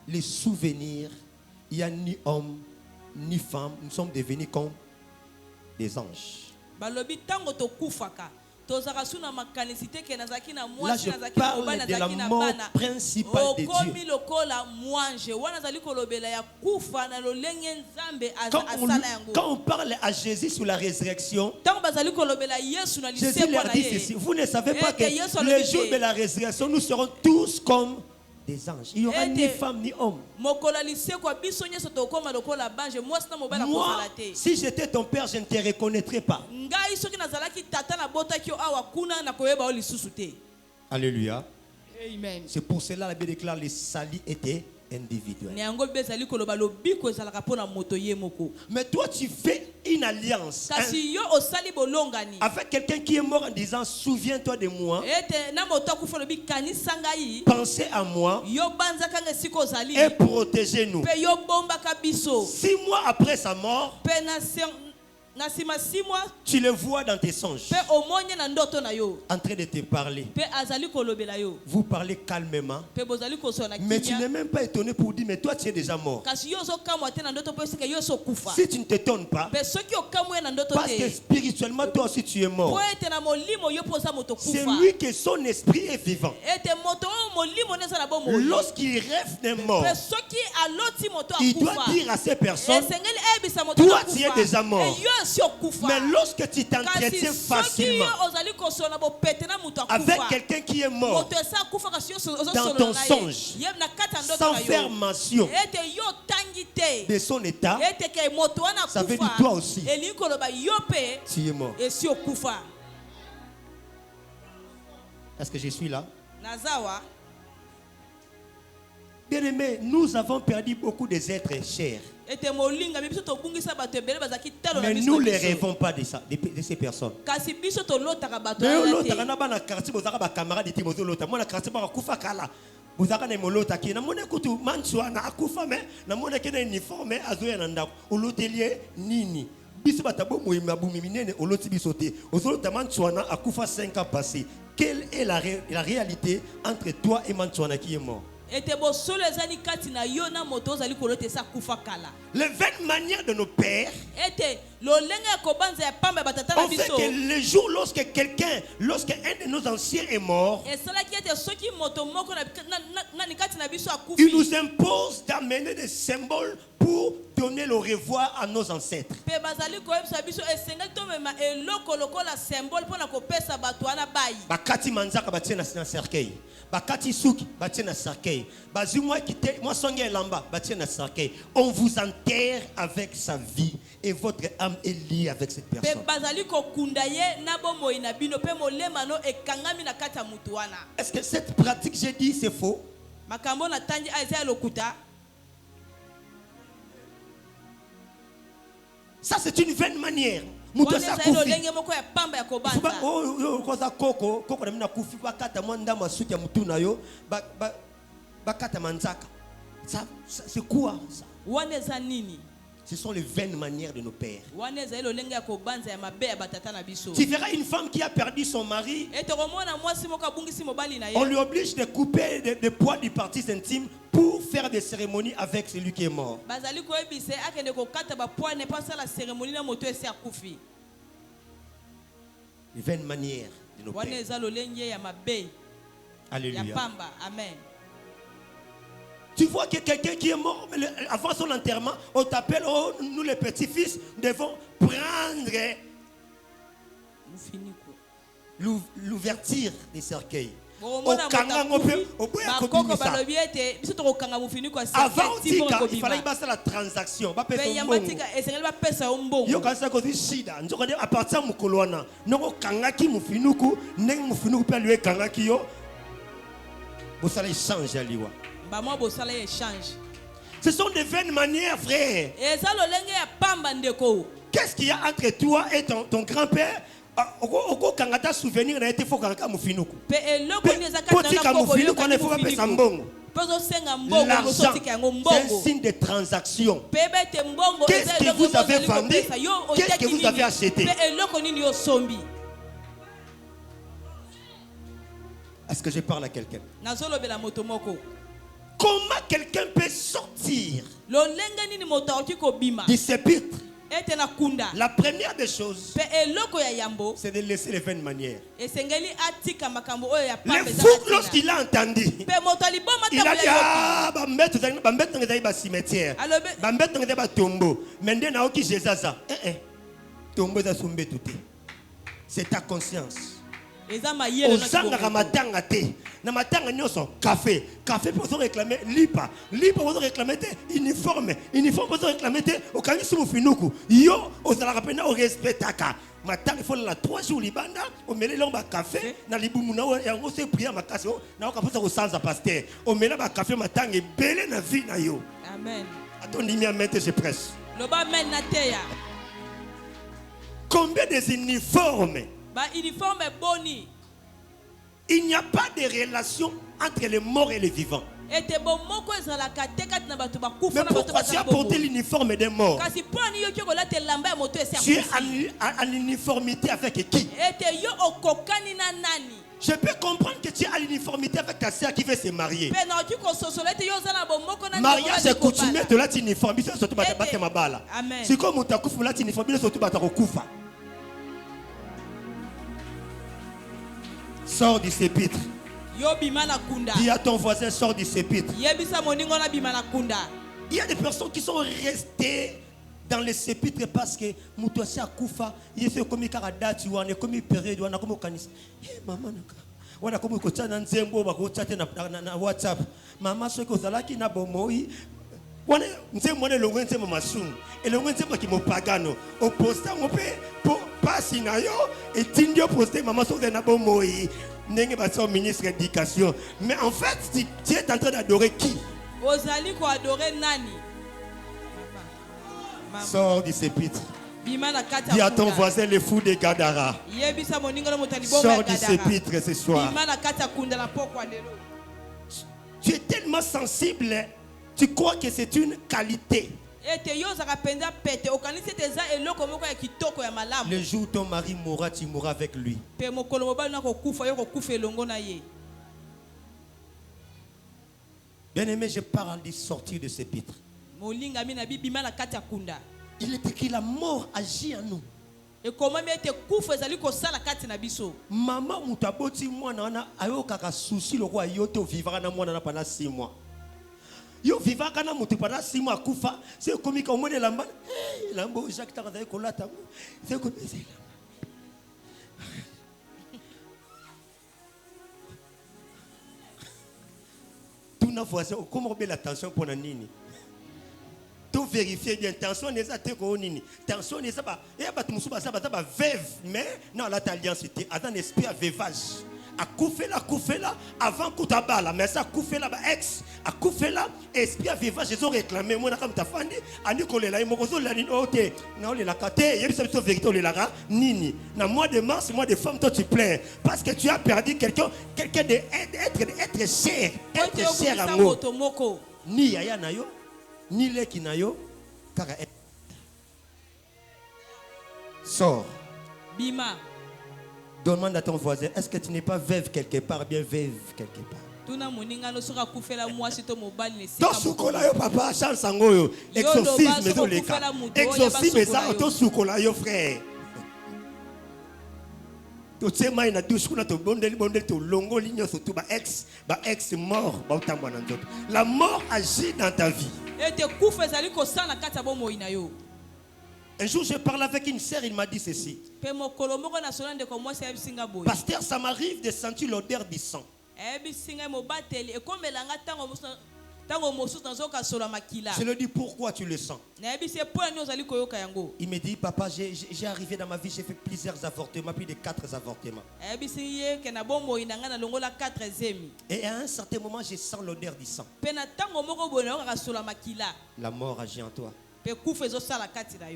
les souvenirs. Il n'y a ni homme ni femme. Nous sommes devenus comme des anges. balobi tango tokufaka tozaka suna makanisi te ke nazaki na Là, mwasi je nazaki na parle mobali de la nazaki na mort bana principale de okomi Dieu. lokola mwanje wana azali kolobela ya kufa na lolenge nzambe Quand asala on yango parle à Jésus sur la résurrection, tango bazali kolobela yesu na Jésus lisekwa leur na dit ye ceci: vous ne savez pas que Ete Yesu le alobi jour te. de la résurrection, nous serons tous comme des anges. Il n'y aura Ete ni femme ni homme. mokolo ya lisekwa biso nyonso tokóma lokola bange mwasi na mobali Moi, akozala te si j'étais ton père, je ne te reconnaîtrais pas. ngai soki nazalaki tata nabotaki yo awa kuna nakoyeba yo lisusu te. Alléluia. Amen. C'est pour cela la Bible déclare les salis étaient individuels. Na yango Bible ezali koloba lobiko ezalaka mpona moto ye moko Mais toi, tu fais une alliance kasi yo osali bolongani avec quelqu'un qui est mort en disant: souviens-toi de moi, ete na moto akufa lobi kanisa ngai pensez à moi yo banzaka nga esika ozali et protégez-nous. mpe yo bombaka biso 6 mois après sa mort, mpe na nsima 6 mois tu le vois dans tes songes mpe omonye na ndoto na yo en train de te parler. mpe azali kolobela yo Vous parlez calmement, mpe bozali kosola na mais tu n'es kimia même pas étonné pour dire: mais toi, tu es déjà mort. kasi yo ozokamwa te na ndoto mpe esika yo esokufa Si tu ne t'étonnes pas, mpe soki okamwe na ndoto parce que te spirituellement, toi aussi, tu es po mort. ete na molimo yo mpo oza moto C'est kufa lui que son esprit est vivant. ete moto oyo molimo nde eza na bomoi Lorsqu'il rêve d'un mort, mpe soki aloti moto il doit akufa dire à ces personnes: esengeli eyebisa moto toi, akufa, tu es déjà mort. e yo esi okufa mais lorsque tu kasi t'entretiens soki facilement yo ozali kosola na bopete na moto avec akufa quelqu'un qui est mort, moto esi akufa kasi yo dans ozosolola ton na ye songe, ye na kati ya ndoto sans na faire yo mention ete yo otangi te de son état, ete ke moto wana ça veut dire toi akufa aussi, elingi koloba yo mpe tu es mort. esi okufa. Est-ce que je suis là? Nazawa Bien-aimés, nous avons perdu beaucoup des êtres chers. ete molinga biso tobungisa bato ebele bazalaki talo na Mais biso nous ne biso. rêvons pas de ça, de ces personnes. kasi biso tolotaka bato Mais wana l'autre, te. on a pas quartier, vous avez des camarades qui sont l'autre. Moi, la quartier, moi, kufa kala. Vous avez des molota qui na mona kutu manchwa na akufa mais na mona kena uniforme azoya na ndako. Olotelier nini? Biso batabo moyima bumi minene oloti bisote. Ozolota manchwa akufa 5 ans passés. Quelle est la réalité entre toi et Manchwana qui est mort? ete bosolo ezali kati na yo na moto ozali kolota esa kufa kala. Les vaines manières de nos pères ete lolenge ya kobanza ya pamba ya batata na ont fait biso que le jour lorsque un de nos anciens est mort, esalaki ete soki moto moko na kati na biso il akufi nous impose d'amener des symboles pour donner le revoir à nos ancêtres. Pe bazali koyebisa biso esenga tomema eloko lokola symbole pona kopesa bato wana bayi. Bakati manzaka batie na cercueil. Bakati suki batie na cercueil. Bazu moi kité moi songe lamba batie na cercueil. On vous enterre avec sa vie et votre âme est liée avec cette personne. Pe bazali kokunda ye na bomoi na bino pe molema no ekangami na kata mutu wana. Est-ce que cette pratique j'ai dit c'est faux? Makambo na tanji Isaiah lokuta. Ça c'est une vaine manière. Wana zailo lenge moko ya pamba ya kobanza. Oh koza koko na mina kufi bakata mwanda masuki ya mutu na yo bakata manzaka. Ça c'est quoi ça? Wana za nini? Ce sont les vaines manières de nos pères. Wana zailo lenge ya kobanza ya mabe ya batata na biso. Tu verras une femme qui a perdu son mari. On lui oblige de couper des poids du parti intime pour faire des cérémonies avec celui qui est mort. Les vaines manières de nos pères. Alléluia. Amen. Tu vois que quelqu'un qui est mort, avant son enterrement, on t'appelle, oh, nous les petits-fils devons prendre l'ouverture des cercueils. Avant, il fallait passer la transaction. À partir de Mukoloana, nous kangaki mufinuku, neng mufinuku pe lui kangaki yo. Vous allez changer à liwa. Ce sont des vaines manières, frère. Qu'est-ce qu'il y a entre toi et ton grand-père? Oko kangata souvenir na été fo kangaka mufinuku. Potika mufinuku on ne faut pas payer mbongo. L'argent, c'est un signe de transaction. Qu'est-ce que vous avez vendu? Qu'est-ce que vous avez acheté? Est-ce que je parle à quelqu'un? Comment quelqu'un peut sortir du sépulcre? La première des choses, c'est de laisser les vaines manières. Le fou, lorsqu'il a entendu, il a dit, ah, bah, cimetière, tombeau. Maintenant, c'est ta conscience. Ozanga matanga te na matanga nyoso café pour réclamer lipa pour réclamer uniforme pour réclamer au kanisi mufinuku yo ozala rapena au respectaka matanga il faut la 3 jours libanda au mêler lomba café na libumu na yango se prière makasi na okaposa ko sanza pasteur au mêler ba café matanga belé na vie na yo. Amen. Attendez mi amete je presse. Loba men na teya. Combien des uniformes? Il n'y a pas de relation entre les morts et les vivants. Mais pourquoi tu as porté l'uniforme des morts? Tu es en uniformité avec qui? Je peux comprendre que tu es à l'uniformité avec ta sœur qui veut se marier. Mariage est coutumier de la uniformité. C'est comme tu as coupé la uniformité, surtout tu as sors du sépulcre. Dis à ton voisin, sors du sépulcre. Il y a des personnes qui sont restées dans le sépulcre parce que Moutouassi a koufa, il fait comme Karadati ou on est comme période ou on a comme Kanis. Maman, on a comme Kotana Nzembo, on a WhatsApp. Maman, ce que vous avez qui n'a pas moi. On est le loin de ma soum et le loin de qui m'a pagano. Au poste, on peut pas signaler et Tindio posté maman sur un abo moi. N'est pas son ministre de l'éducation. Mais en fait, tu es en train d'adorer qui? Sors du sépulcre. Dis à ton voisin le fou de Gadara. Sors du sépulcre ce soir. Tu es tellement sensible. Tu crois que c'est une qualité. Le jour où ton mari mourra, tu mourras avec lui. Bien aimé, je parle de sortir de ce pitre. Il est écrit la mort agit en nous. Maman mutaboti mwana ayo kaka souci le roi yoto vivra na mwana pendant 6 mois. Yo viva kana mutu pendant 6 mois kufa, c'est comme quand on est lamba. Lambo Jacques Taradai kolata. C'est comme ça. Tout n'a voisin, comment on met l'attention pour la nini? Tout vérifier bien, tension n'est pas te nini. Tension n'est pas. Et bah tu m'souba ça bah veuve, mais non là ta alliance c'était attends esprit à veuvage. A couper là avant coup ta balle mais ça couper là ex a couper là esprit à veuvage ils ont réclamé moi comme ta fandi ani kolela ils m'ont la nini oté na on la katé y a ça vérité on la nini na mois de mars mois de femme toi tu plains parce que tu as perdu quelqu'un de être cher à moi ni yaya na yo ni leki na yo kaka sors bima. Demande à ton voisin, est-ce que tu n'es pas veuve quelque part, bien veuve quelque part? Ton soukola yo papa, chance en yo. Exorcisme de l'écart. Exorcisme ça, ton soukola yo frère. Tu sais moi na douche kuna to bondel to longo ligne surtout ba ex mort ba utambwa na nzoto. La mort agit dans ta vie. Un jour, je parlais avec une sœur, il m'a dit ceci. Pasteur, ça m'arrive de sentir l'odeur du sang. Je lui dis pourquoi tu le sens. Il me dit papa, j'ai arrivé dans ma vie, j'ai fait plusieurs avortements, plus de 4 avortements. Et à un certain moment, je sens l'odeur du sang. La mort agit en toi.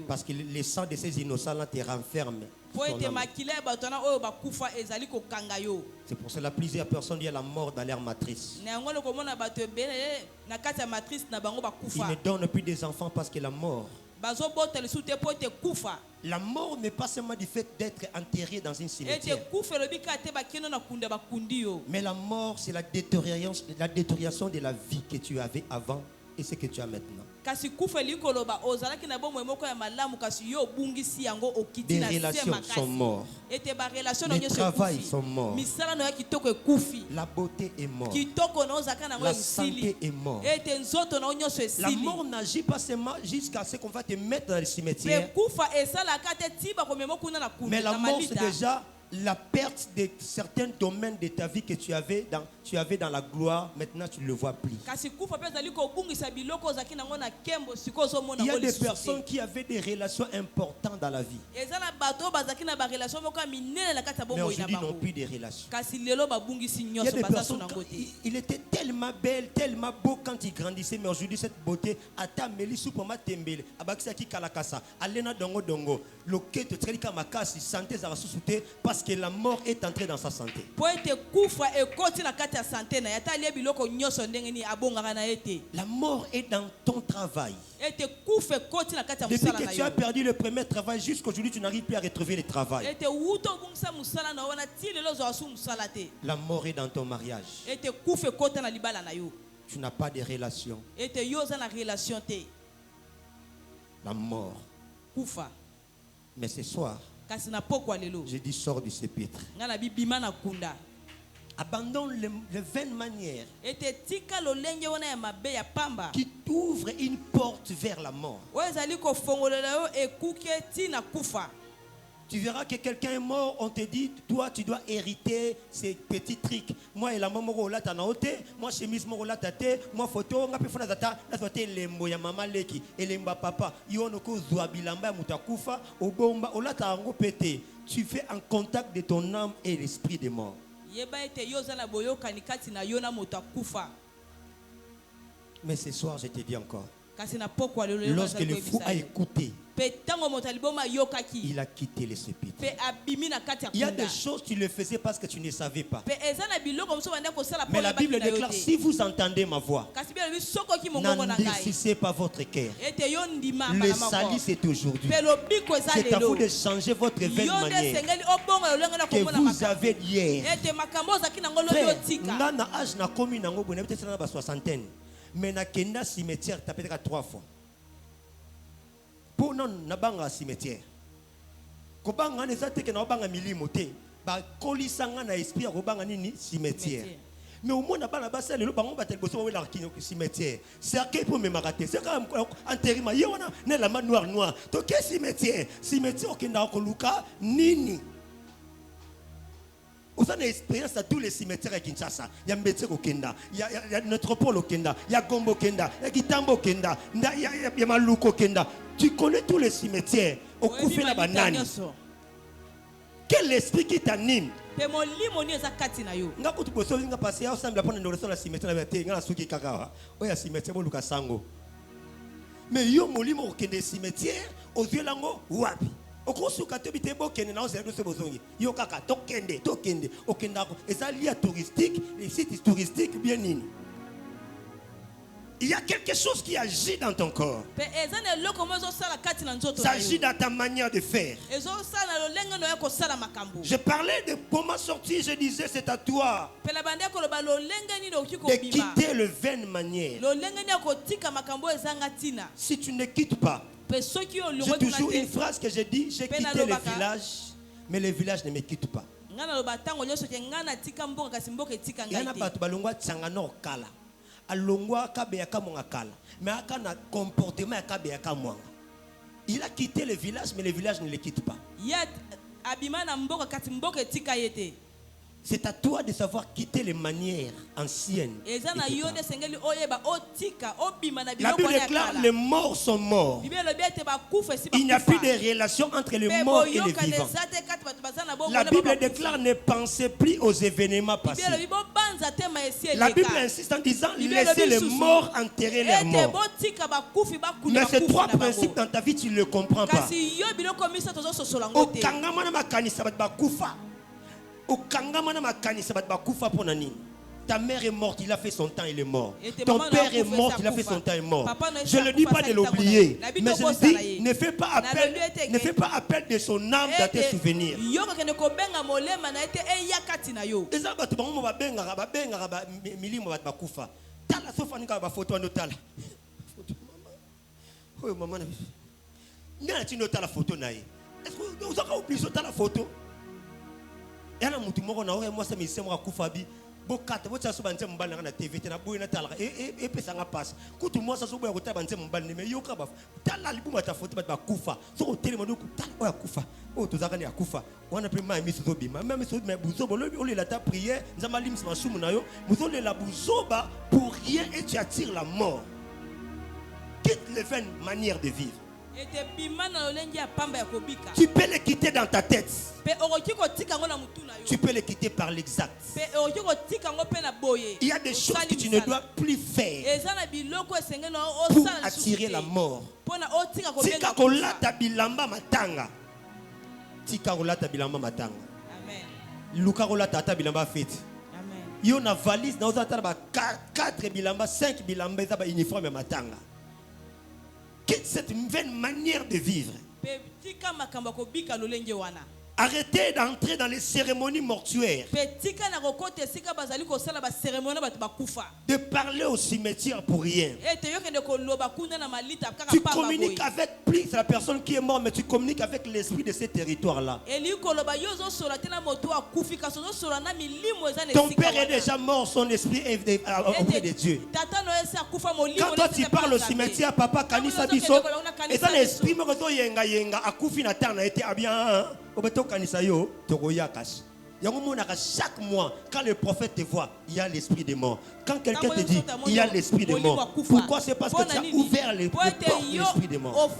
Parce que le sang de ces innocents là te renferme. C'est pour cela que plusieurs personnes disent la mort dans leur matrice. Ils ne donnent plus des enfants parce que la mort n'est pas seulement du fait d'être enterré dans une cimetière. Mais la mort, c'est la détérioration de la vie que tu avais avant et ce que tu as maintenant. Des relations sont mortes. Les travails sont morts. La beauté est morte. La santé est morte. La mort n'agit pas seulement jusqu'à ce qu'on va te mettre dans le cimetière. Mais la mort, c'est déjà la perte de certains domaines de ta vie que tu avais dans la gloire, maintenant tu ne le vois plus. Il y a des personnes qui avaient des relations importantes dans la vie. Mais aujourd'hui n'ont plus de relations. Il y a des personnes, il était tellement belle, tellement beau quand il grandissait, mais aujourd'hui cette beauté, parce que la mort est entrée dans sa santé. La mort est dans ton travail. Depuis que tu as perdu le premier travail, jusqu'aujourd'hui tu n'arrives plus à retrouver le travail. La mort est dans ton mariage. Tu n'as pas de relation. La mort. Mais ce soir, je dis sors du sépulcre. Abandonne les vaines manières qui t'ouvrent une porte vers la mort. Tu verras que quelqu'un est mort, on te dit, toi tu dois hériter ces petits trucs. Moi et la maman rola ta naote, moi chemise rola tate, moi photo ngapi fona data, la sote lembo ya mama leki, elemba papa, yonoko zuabilamba mutakufa, obomba olata ngo pété. Tu fais un contact de ton âme et l'esprit des morts. Mais ce soir je te dis encore, lorsque le fou a écouté, il a quitté le sépulcre. Il y a des choses tu le faisais parce que tu ne savais pas. Mais la Bible déclare, si vous entendez ma voix, n'endurcissez pas votre cœur. Le salut c'est aujourd'hui. C'est à vous de changer votre vaine manière que vous avez hier. Nana âge na komi nango bonne peut-être na ba soixantaine. Mais na kenda cimetière t'as peut-être 3 fois. Pour non na banga cimetière. Ko banga ne sa teke na banga milimo te. Ba kolisanga na esprit ko banga nini cimetière. Mais au moins, là-bas, c'est le banc, il y a un cimetière. C'est un pour me marater. C'est quand même intérim. Il y a la main noire. Donc, qu'est-ce cimetière? Cimetière qui est dans le cas, Nini. Vous avez une expérience à tous les cimetières à Kinshasa. Il y a Mbetsek au Kenda, il y a Notropole au Kenda, il y a Gombo au Kenda, il y a Gitambo au Kenda, il y a Maluko au Kenda. Tu connais tous les cimetières. Au Koufé la banane. Quel esprit qui t'anime? Nga kutu boso nga passé ensemble pour nous la cimetière la terre nga suki kakawa. Oya cimetière bo luka sango. Mais yo molimo okende cimetière aux yeux lango wapi? Okosuka te bitebo kende na ose no bozongi. Yo kaka tokende okenda ko. Eza lié touristique, les sites touristiques bien nini. Il y a quelque chose qui agit dans ton corps. Ça agit dans ta manière de faire. Je parlais de comment sortir, je disais c'est à toi de quitter le vaine manière. Si tu ne quittes pas, j'ai toujours une phrase que j'ai dit, j'ai quitté le village, mais le village ne me quitte pas. Il y a alongwa kabeyaka mongakala mais akana comportement ya kabeyaka mwanga. Il a quitté le village mais le village ne le quitte pas. C'est à toi de savoir quitter les manières anciennes. La Bible déclare les morts sont morts. Il n'y a plus de relation entre les morts et les vivants. La Bible déclare ne pensez plus aux événements passés. La Bible insiste en disant laissez les morts enterrer leurs morts. Mais ces trois principes dans ta vie tu ne les comprends pas. Ta mère est morte, il a fait son temps, il est mort. Ton père est mort, il a fait son temps, il est mort. Je ne dis pas de l'oublier, mais je dis ne fais pas appel de son âme dans tes souvenirs. Il y a un mouton qui moi ça me semble à Koufabi. Bokate, vous savez, c'est un mbal na TV, na boue na tala. Et puis ça n'a pas. Quand moi ça se voit au tabac, c'est un mbal mais yoka baf. Tala libu mata photo ba Koufa. So télé mano tala oya Koufa. Oh to zakani ya Koufa. On a pris ma mise zobi. Ma même so mais bouzo bon on la ta prière, nzamali msma sumu na yo. Bouzo le la bouzoba pour rien et tu attires la mort. Quitte les vaines manières de vivre. Tu peux les quitter dans ta tête. Tu peux les quitter par l'exact. Il y a des choses que tu ne dois plus faire pour attirer la mort. Tika kolata bilamba matanga. Tika kolata bilamba matanga. Luka kolata ata bilamba fete. Il y a une valise dans 4 bilamba, 5 bilamba, ça va uniforme matanga. Quitte cette nouvelle manière de vivre. Arrêtez d'entrer dans les cérémonies mortuaires. De parler au cimetière pour rien. Tu communiques avec plus la personne qui est morte, mais tu communiques avec l'esprit de ces territoires-là. Ton père est déjà mort, son esprit est auprès de Dieu. Quand toi tu parles au cimetière, papa Kanisa Biso, et dans l'esprit, chaque mois, quand le prophète te voit, il y a l'esprit des morts. Quand quelqu'un te dit, il y a l'esprit des morts. Pourquoi? C'est parce que tu as ouvert les portes de l'esprit des morts.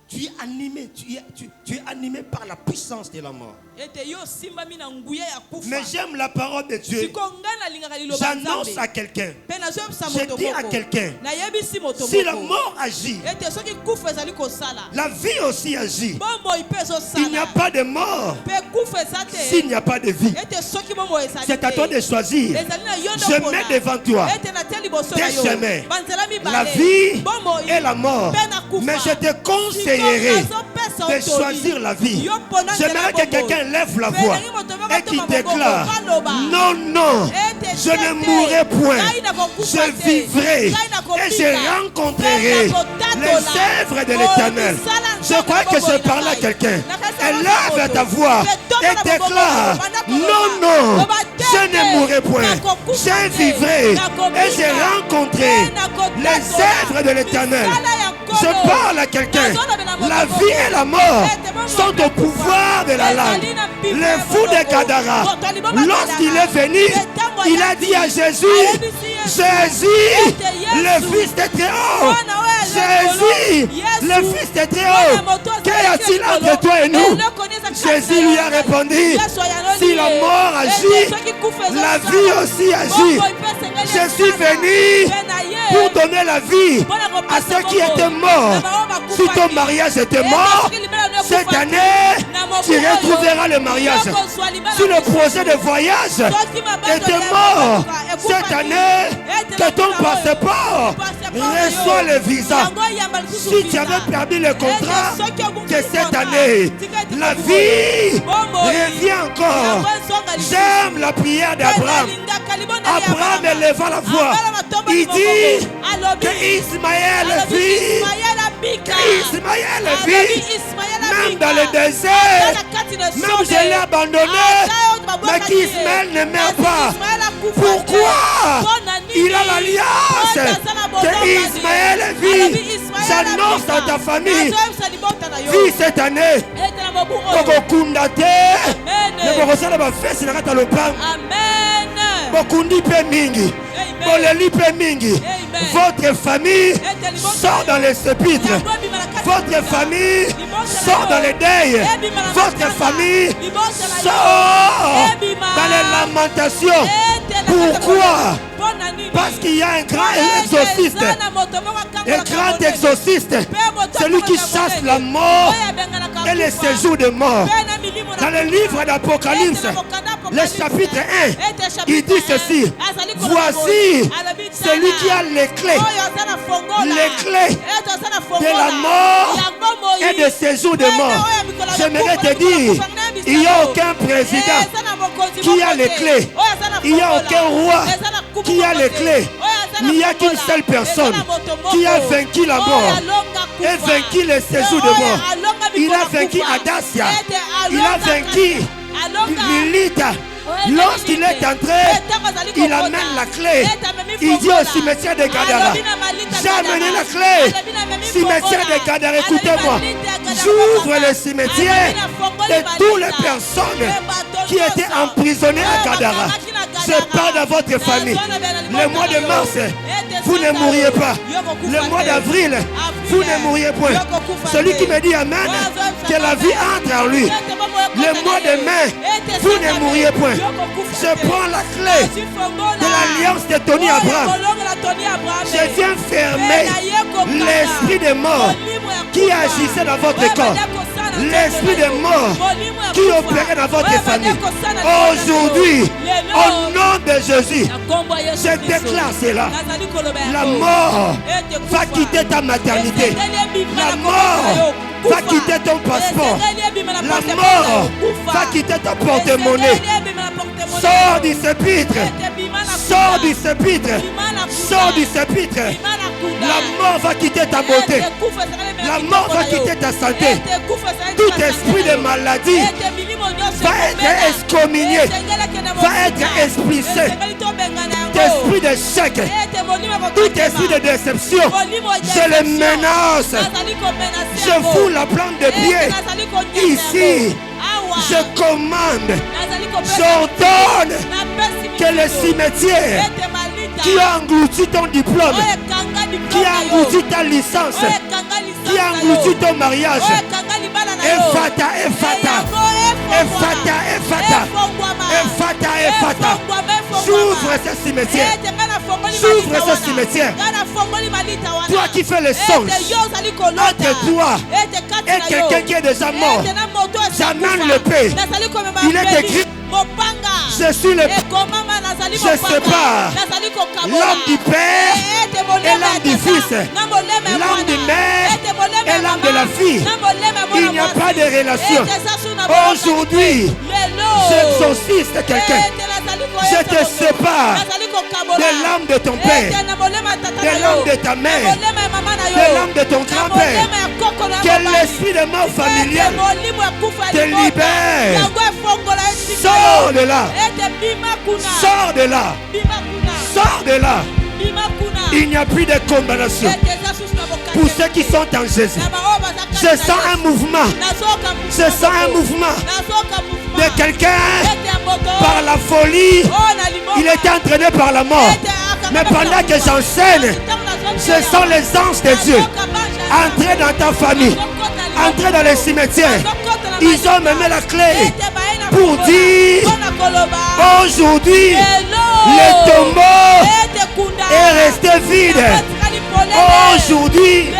Tu es animé, tu es animé par la puissance de la mort. Mais j'aime la parole de Dieu. J'annonce à quelqu'un, je dis à quelqu'un, si la mort agit, la vie aussi agit. Il n'y a pas de mort s'il n'y a pas de vie. C'est à toi de choisir. Je mets devant toi des chemins, la vie et la mort. Mais je te conseillerais de choisir la vie. J'aimerais que quelqu'un lève la voix et qui déclare: non, non, je ne mourrai point, je vivrai et je rencontrerai les œuvres de l'Éternel. Je crois que je parle à quelqu'un. Élève ta voix et déclare, non, non, je ne mourrai point, je vivrai et j'ai rencontré les œuvres de l'Éternel. Je parle à quelqu'un, la vie et la mort sont au pouvoir de la langue. Le fou de Gadara, lorsqu'il est venu, il a dit à Jésus, Jésus, le Fils de Très-Haut, Jésus, le Fils de Très-Haut, qu'y a-t-il entre toi et nous? Jésus lui a répondu, si la mort agit, la vie aussi agit. Je suis venu pour donner la vie à ceux qui étaient morts. Si ton mariage était mort, cette année, tu retrouveras le mariage. Si le projet de voyage était mort, cette année, que ton passeport reçoit le visa. Si tu avais perdu le contrat, que cette année, la vie revient encore. J'aime la prière d'Abraham. Abraham éleva la voix. Il dit que Ismaël vit. Ismaël vit. Même dans le désert, même je l'ai abandonné, mais qu'Ismaël ne meurt pas. Pourquoi? Il a l'alliance que Ismaël vit. J'annonce à ta famille, vis cette année. Kokokundate, ne bokosala ba fesse na kata lopang. Bokundi pe mingi, boleli pe mingi. Votre famille sort dans les sépulcres. Votre famille sort dans les deuils. Votre famille sort dans les lamentations. Pourquoi? Parce qu'il y a un grand exorciste. Un grand exorciste. Celui qui chasse la mort et les séjours de mort. Dans le livre d'Apocalypse, le chapitre 1, il dit ceci. Voici celui qui a les clés de la mort et des séjours de mort. J'aimerais te dire, il n'y a aucun président qui a les clés. Il n'y a aucun roi qui a les clés. Il n'y a qu'une seule personne qui a vaincu la mort et vaincu les séjours de mort. Il a vaincu Adasia. Il a vaincu Lilith. Lorsqu'il est entré, il amène la clé. Il dit au cimetière de Gadara, j'ai amené la clé. Cimetière de Gadara, écoutez-moi. J'ouvre le cimetière de toutes les personnes qui étaient emprisonnées à Gadara. Je parle à votre famille. Le mois de mars, vous ne mourriez pas. Le mois d'avril, vous ne mourriez point. Celui qui me dit Amen, que la vie entre en lui. Le mois de mai, vous ne mourriez point. Je prends la clé de l'alliance de Tony Abraham. Je viens fermer l'esprit de mort qui agissait dans votre corps. L'esprit de mort qui opérait dans votre famille. Aujourd'hui, au nom de Jésus, je déclare cela. La mort va quitter ta maternité. La mort va quitter ton passeport. La mort va quitter ton porte-monnaie. Sors du sépulcre. Sors du sépulcre. Sors du sépulcre. La mort va quitter ta beauté. La mort va quitter ta santé. Tout esprit de maladie va être excommunié, va être expulsé. Esprit d'échec, tout esprit de déception, je le menace. Je fous la plante de pied ici. Je commande, j'ordonne que le cimetière qui a englouti ton diplôme, qui a englouti ta licence, qui a englouti ton mariage, Ephata, Ephata, Ephata, Ephata, Ephata, Ephata. J'ouvre ce cimetière. J'ouvre ce cimetière. Toi qui fais le songe entre toi et quelqu'un qui est déjà mort, j'amène le paix. Il est écrit, je suis le je sépare l'âme du Père et l'âme du Fils, l'âme de mère et l'âme de la fille. Il n'y a pas de relation. Aujourd'hui, j'exorcise quelqu'un. Je te sépare de l'âme de ton père, de l'âme de ta mère, de l'âme de ton grand-père. Que l'esprit de mort familial te libère Sors de là. Sors de là. Sors de là. Il n'y a plus de condamnation. Pour ceux qui sont en Jésus, je sens un mouvement. Je sens un mouvement de quelqu'un par la folie. Il était entraîné par la mort. Mais pendant que j'enseigne, je sens les anges de Dieu entrer dans ta famille, entrer dans les cimetières. Ils ont même la clé pour dire aujourd'hui le tombeau est resté vide. Aujourd'hui,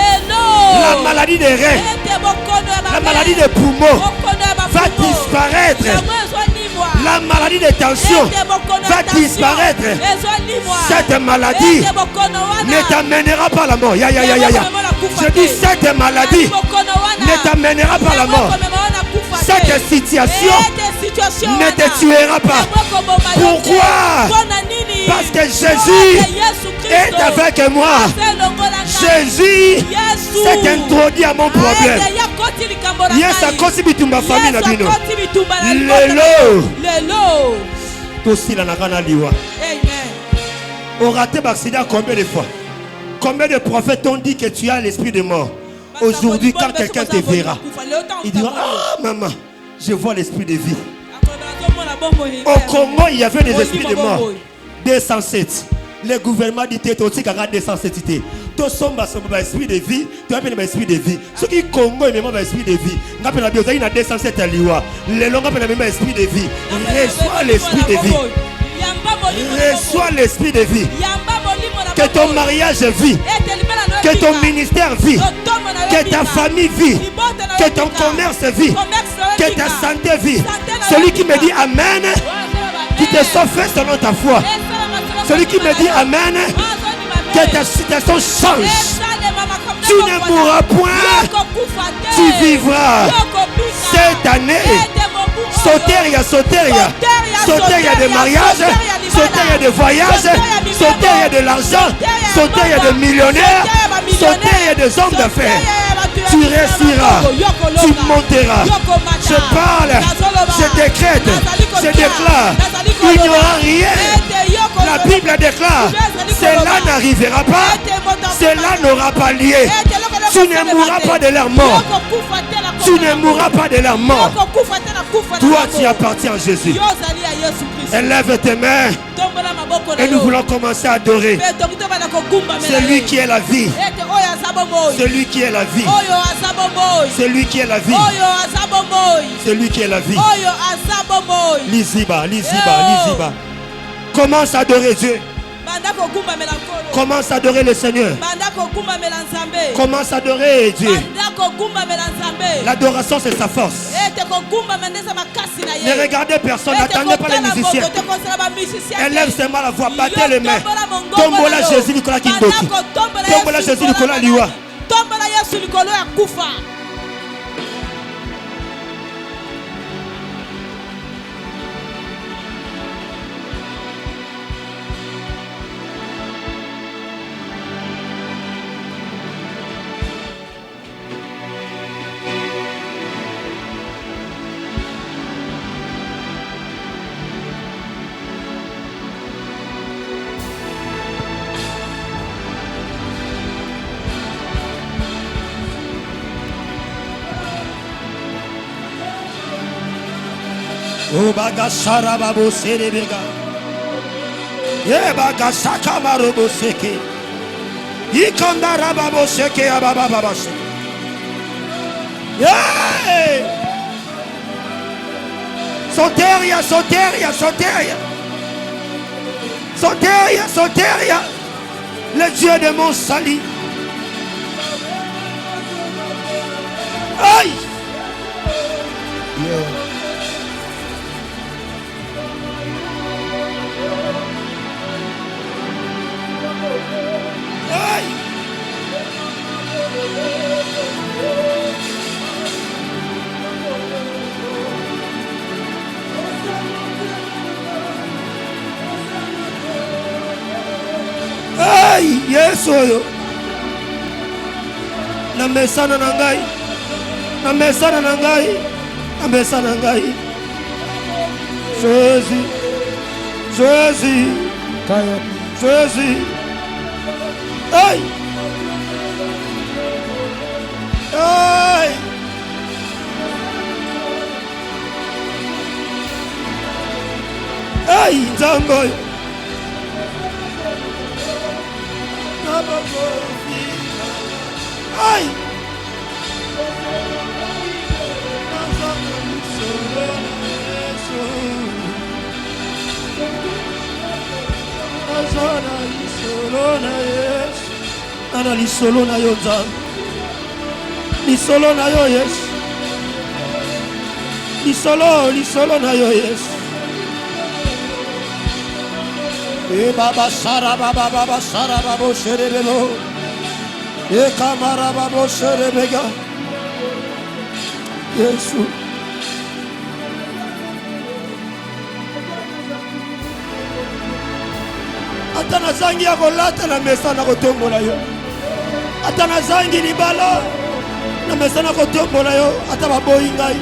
la maladie des reins, la maladie des poumons va disparaître. La maladie de tension va disparaître. Cette maladie ne t'amènera pas à la mort. Je dis cette maladie ne t'amènera pas à la mort. Cette situation ne te tuera pas. Pourquoi? Parce que Jésus est avec moi. Jésus s'est introduit à mon problème. Yes, a kosi bitumba famille na bino. Lelo. Tosi la nakana liwa. Amen. On raté l'accident combien de fois? Combien de prophètes ont dit que tu as l'esprit de mort? Aujourd'hui, quand quelqu'un te verra, il dira: ah maman, je vois l'esprit de vie. Au Congo, il y avait des esprits de mort. 207. Le gouvernement dit que tu as 207. Tu sommes esprit de vie, tu as un esprit de vie. Ceux qui Congo et même esprit de vie, il y a 207 liwa. Les longs appellent même esprit de vie. Reçois l'esprit de vie. Reçois l'esprit de vie. Que ton mariage vit, que ton ministère vit, que ta famille vit, que ton commerce vit, que ta santé vit. Celui qui me dit Amen, qui te sauve selon ta foi. Celui qui me dit Amen, que ta situation change. Tu ne mourras point, tu vivras. Cette année, Soteria de mariage, Soteria de voyage, Soteria de l'argent, Soteria de millionnaires, Soteria des hommes d'affaires. Tu réussiras, tu monteras. Je parle, je décrète, je déclare, il n'y aura rien. La Bible déclare, cela n'arrivera pas, cela n'aura pas lieu. Tu ne mourras pas de leur mort. Tu ne mourras pas de leur mort. Toi, tu appartiens à Jésus. Élève tes mains et nous voulons commencer à adorer celui qui est la vie. Celui qui est la vie. Celui qui est la vie. Celui qui est la vie. Liziba. Commence à adorer Dieu. Commence à adorer le Seigneur. Commence à adorer Dieu. L'adoration, c'est sa force. Ne regardez personne, n'attendez pas les musiciens. Élève seulement la voix, battez les mains. Tombola Jésus Nicolas Kindoki. Tombola Jésus Nicolas Liwa. Tombola Yesu Nicolas Yakufa. O bagashara babo serebega. Ye bagashaka marobo seke. Ikandara babo seke ababa baba seke. Ye! Soteria. Le Dieu de mon salut. Aïe! Yeah. Aïe, yes, oyo. Na mesana na ngai. Jésus, Jésus, Jésus. Hey! Hey! Hey, Nzambe. Hey! Ana lisolo na yo Nzambe, lisolo na yo Yesu, lisolo na yo Yesu. E baba sara babo sherebelo, e kamara babo sherebega. Yesu. Atana zangi ya kolata na mesa na kotombola yo. Atana zangi libala na mesa na kotombola yo. Ata baboyi ngai.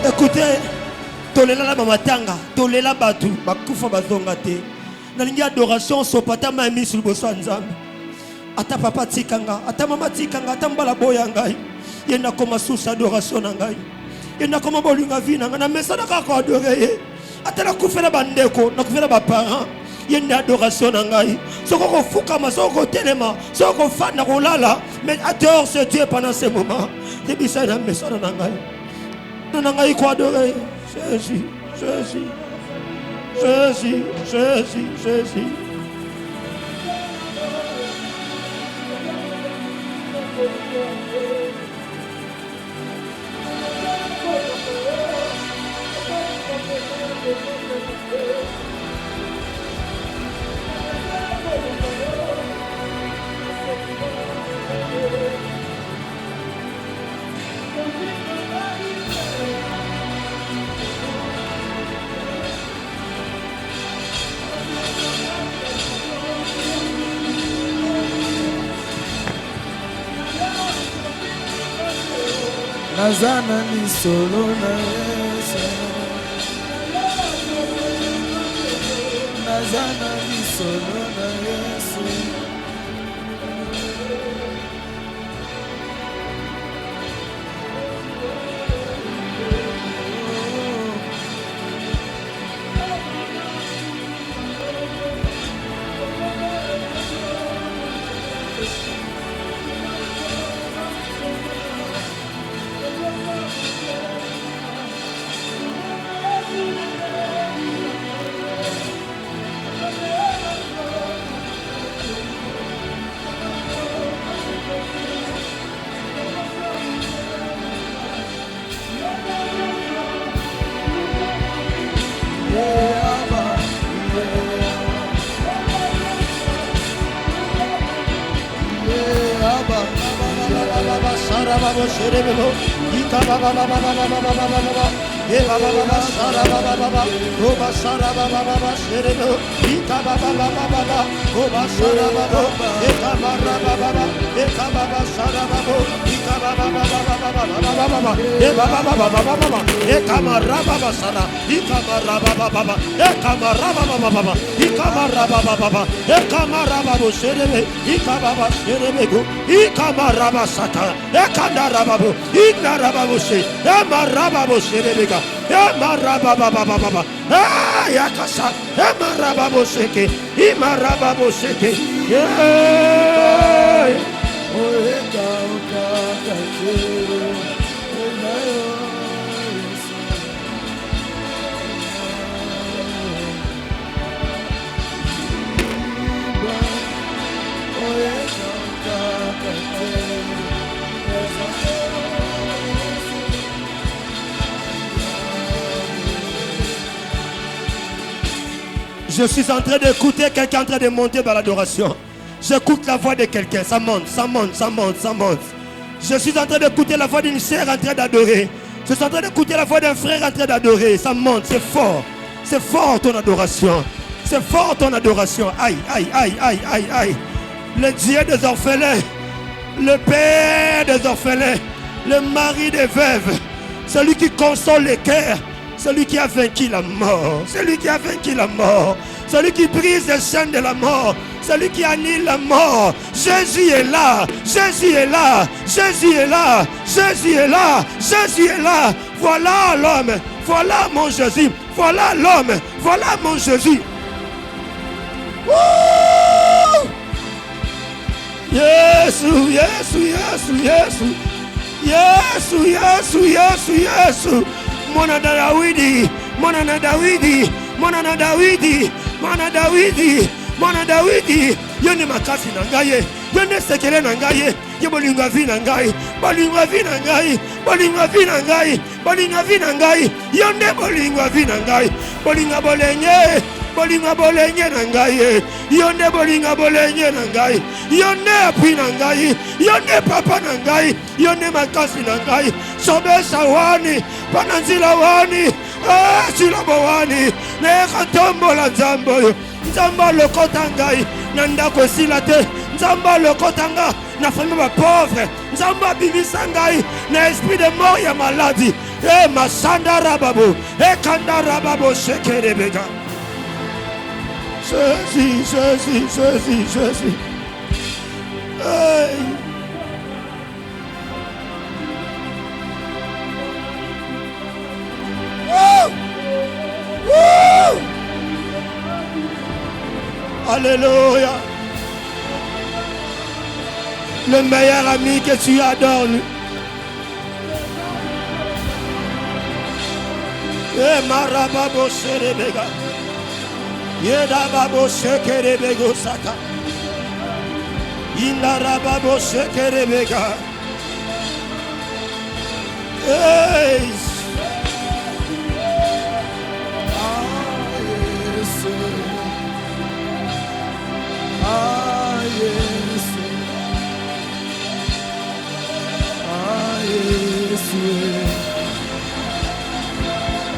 Écoutez, tolela la mamatanga, tolela batu, bakufa bazonga te. Nalingi adoration sopata mami sur boso Nzambe. Ata papa tikanga, ata mama tikanga, ata mbala boya ngai. Yenda koma sous adoration na ngai. Yenda koma bolinga vina na mesa na kako adorer. Ata na kufela bandeko, na kufela ba parents. Yenda adoration na ngai. Soko ko fukama, soko telema, soko fana ko lala, mais adore ce Dieu pendant ce moment. Debisa na mesa na ngai. Na ngai ko adorer. Jésus, Jésus. Jésus, Jésus, Jésus. Nazana ni solo na Yesu. Nazana ni solo na Yesu. Je suis en train d'écouter quelqu'un en train de monter dans l'adoration. J'écoute la voix de quelqu'un, ça monte, ça monte, ça monte, ça monte. Je suis en train d'écouter la voix d'une sœur en train d'adorer. Je suis en train d'écouter la voix d'un frère en train d'adorer. Ça monte, c'est fort ton adoration. C'est fort ton adoration. Aïe, aïe, aïe, aïe, aïe, aïe. Le Dieu des orphelins, le Père des orphelins, le mari des veuves, celui qui console les cœurs, celui qui a vaincu la mort, celui qui a vaincu la mort, celui qui brise les chaînes de la mort, celui qui annule la mort. Jésus est là, Jésus est là, Jésus est là, Jésus est là, Jésus est là. Voilà l'homme, voilà mon Jésus, voilà l'homme, voilà mon Jésus. Woo! Yesu, Yesu, Yesu, Yesu, Yesu, Yesu, Yesu, Yesu. Mwana Dawidi, mwana na Dawidi, mwana na Dawidi, mwana Dawidi, mwana Dawidi. Yone makasi na ngai, yone sekele na ngai, ye bolinga vi na ngai, bolinga vi na ngai, bolinga vi na ngai, bolinga vi na ngai, yone bolinga vi na ngai, bolinga bolenye. Bolinga bolenye na ngai, yone bolinga bolenye na ngai, yone api na ngai, yone papa na ngai, yone makasi na ngai, sobesa wani, pananzila wani, silabo wani, neka tombola nzambo, nzamba lokota ngai, nandako esila te, nzamba lokota nga, na famille ba pauvre, nzamba bimisa ngai, na esprit de mort ya maladie, masanda rababo, kanda rababo shekerebega. Jésus, Jésus, Jésus, Jésus. Hey. Oh. Oh. Alléluia. Le meilleur ami que tu adores. Marababo Serebega. Yeda babo shekere bego saka. Indara babo shekere bega. Hey. Ah yes. Ah yes.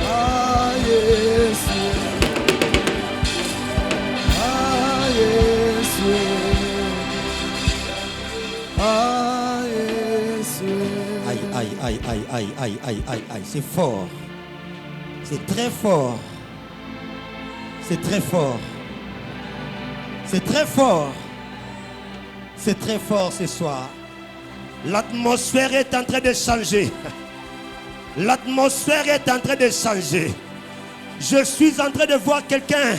Ah yes. Aïe, aïe, aïe, aïe, aïe, aïe, aïe, aïe, aïe, c'est fort. C'est très fort. C'est très fort. C'est très fort. C'est très fort ce soir. L'atmosphère est en train de changer. L'atmosphère est en train de changer. Je suis en train de voir quelqu'un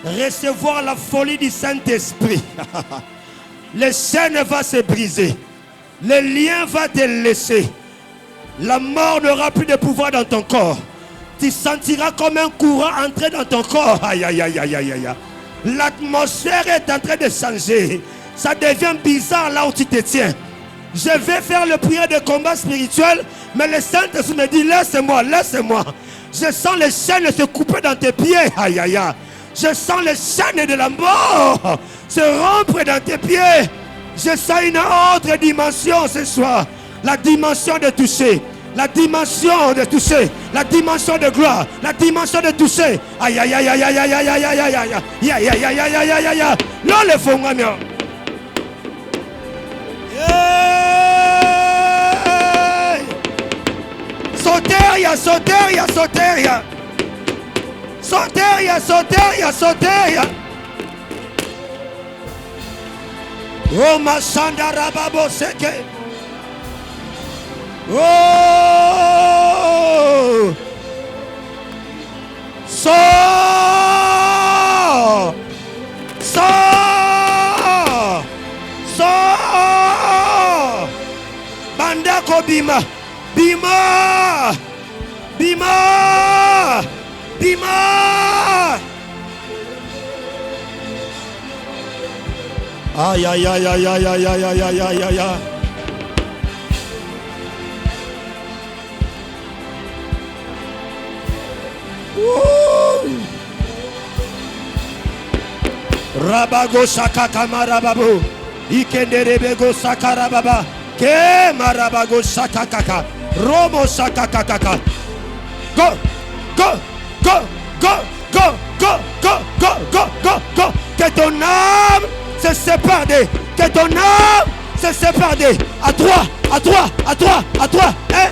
recevoir la folie du Saint-Esprit. Les chaînes vont se briser. Les liens vont te laisser. La mort n'aura plus de pouvoir dans ton corps. Tu sentiras comme un courant entrer dans ton corps. Aïe, aïe, aïe, aïe, aïe, aïe. L'atmosphère est en train de changer. Ça devient bizarre là où tu te tiens. Je vais faire le prière de combat spirituel, mais le Saint-Esprit me dit laisse-moi, laisse-moi. Je sens les chaînes se couper dans tes pieds. Aïe, aïe, aïe. Je sens les chaînes de la mort se rompre dans tes pieds. Je sens une autre dimension ce soir. La dimension de toucher. La dimension de toucher. La dimension de gloire. La dimension de toucher. Aïe, aïe, aïe, aïe, aïe, aïe, aïe, aïe, aïe, aïe, aïe, aïe, aïe, aïe, aïe, aïe, aïe, aïe. Là, le fond, mien. Soteria, soteria, soteria. Soteria, soteria, soteria. Oh, ma sanda rababo seke. Oh, sors, sors, sors. Bandako bima, bima, bima, bima. Aïe, aïe, aïe, aïe, aïe, aïe, aïe, aïe, aïe, aïe, aïe. Rabago shakaka marababo. Ikenderebego sakarababa. Ke marabago shakakaka. Romo shakakaka. Go, go, go, go, go, go, go. go, go, go, go. Que ton âme se sépare d'eux. Que ton âme se sépare d'eux. À toi, à toi, à toi, à toi. Un,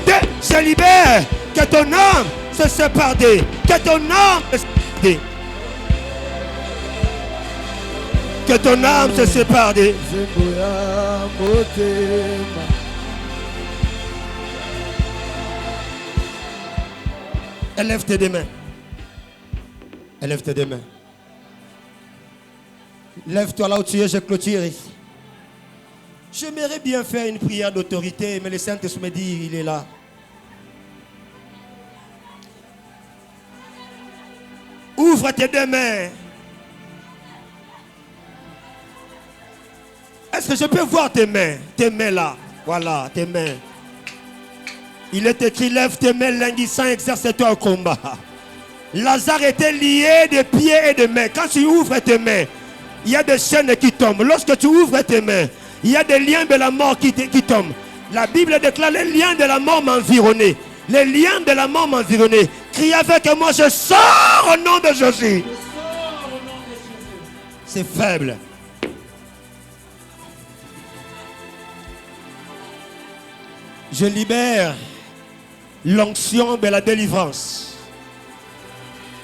deux, je libère. Que ton âme se sépare d'eux. Que ton âme se sépare d'eux. Que ton âme se sépare d'eux. Élève tes deux mains. Élève tes deux mains. Lève-toi là où tu es, je clôture ici. J'aimerais bien faire une prière d'autorité, mais le Saint-Esprit me dit, il est là. Ouvre tes deux mains. Est-ce que je peux voir tes mains? Tes mains là. Voilà, tes mains. Il est écrit, lève tes mains, languissant, exerce-toi au combat. Lazare était lié de pieds et de mains. Quand tu ouvres tes mains, il y a des chaînes qui tombent. Lorsque tu ouvres tes mains, il y a des liens de la mort qui tombent. La Bible déclare, les liens de la mort m'environnaient. Les liens de la mort m'environnaient. Crie avec moi, je sors au nom de Jésus. C'est faible. Je libère l'onction de la délivrance.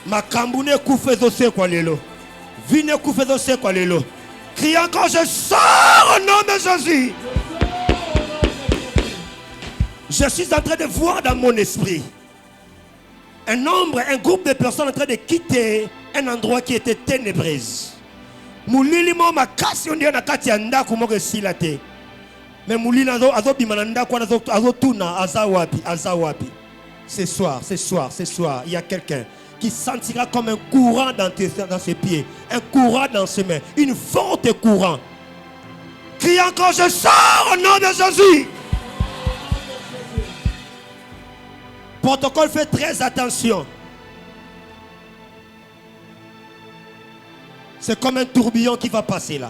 Makambune koufezo se kwa lelo. Vine koufezo se kwa lelo. Crie encore, je sors au nom de Jésus. Je suis en train de voir dans mon esprit un groupe de personnes en train de quitter un endroit qui était ténébreuse. Moulili mo makasi on dit na kati anda kumoko silate. Mais moulili azo bimananda kwa azo tuna azawapi. Ce soir, il y a quelqu'un qui sentira comme un courant dans ses pieds, un courant dans ses mains, une forte courant. Crie encore, je sors au nom de Jésus. Protocole, fait très attention. C'est comme un tourbillon qui va passer là.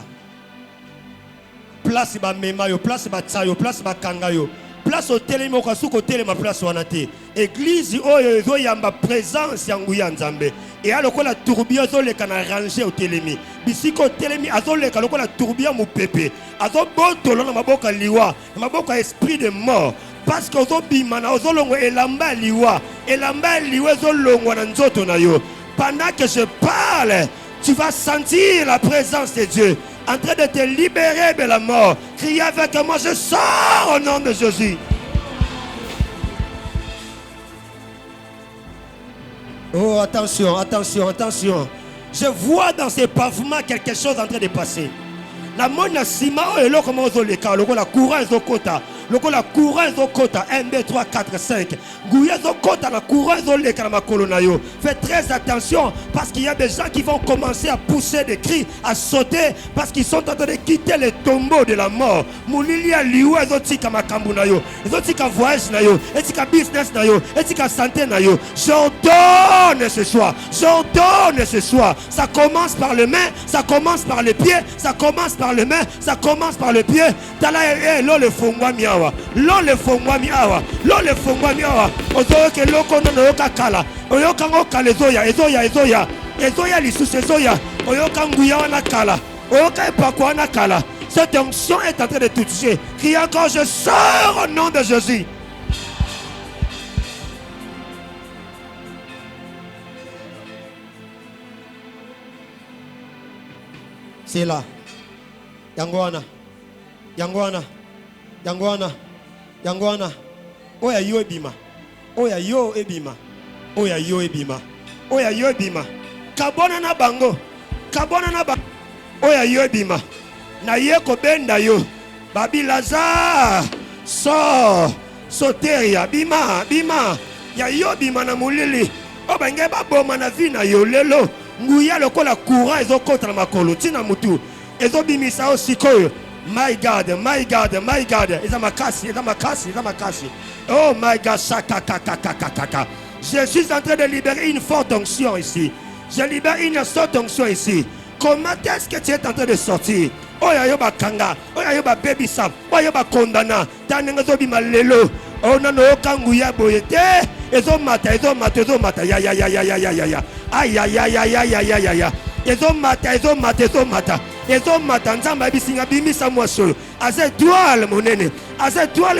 Place ba memayo, place ba tsayo, place ba kangayo. Place au télé, mais au télé, ma place au nate. Église, oh, il y a ma présence, Yanguya Nzambe. Et alors que la tourbillon, il y a rangé au télé. Bisiko télé, il y a la tourbillon, mon pépé. Azo boto, l'on a ma boca liwa, ma boca esprit de mort. Parce que ozo bimana, ozo longo elamba liwa, elamba liwa ozo longo nanzoto na yo. Pendant que je parle, tu vas sentir la présence de Dieu en train de te libérer de la mort. Crie avec moi, je sors au nom de Jésus. Oh, attention, attention, attention. Je vois dans ces pavements quelque chose en train de passer. La mona sima et là comment on le cas, la courant zokota, la courant zokota 1 2 3 4 5. Gouya zokota la courant zoleka na makolonayo. Faites très attention parce qu'il y a des gens qui vont commencer à pousser des cris, à sauter parce qu'ils sont en train de quitter les tombeaux de la mort. Moulilia liwa zotika makambu nayo, zotika voyage nayo, etika business nayo, etika santé nayo. J'ordonne ce soir. J'ordonne ce soir. Ça commence par les mains, ça commence par les pieds, ça commence par les mains, ça commence par le pied. Tala lo le fongwa miawa, lo le fongwa miawa, lo le fongwa miawa. Ozo ke loko no yoka kala, oyoka ngoka lezoya, ezoya lisusu ezoya, oyoka nguya wana kala, oyoka epakwa wana kala. Cette onction est en train de te toucher. Crie encore, je sors au nom de Jésus. C'est là. Yangwana. Oya yo ebima. Oya yo ebima. Kabona na bango. Oya yo ebima. Na ye ko benda yo. Babi Lazare. Soteria. Bima. Ya yo bima na mulili. Obange baboma na vina yo lelo. Nguya lokola courant ezokota na makolo tina mutu ezobimisa osikoyo. My God. Eza makasi. Oh my God, kaka. Je suis en train de libérer une forte onction ici. Je libère une forte onction ici. Comment est-ce que tu es en train de sortir? Oya yoba kanga, oya yoba baby sap, oya yoba kondana. Tanenga zobi malelo. Ona no kanguya boyete. ezomata ya ya ya ya ya ya ya ya aïe aïe aïe aïe aïe aïe aïe aïe ezomata nzambe abisinga bimisa mwaso aza étoile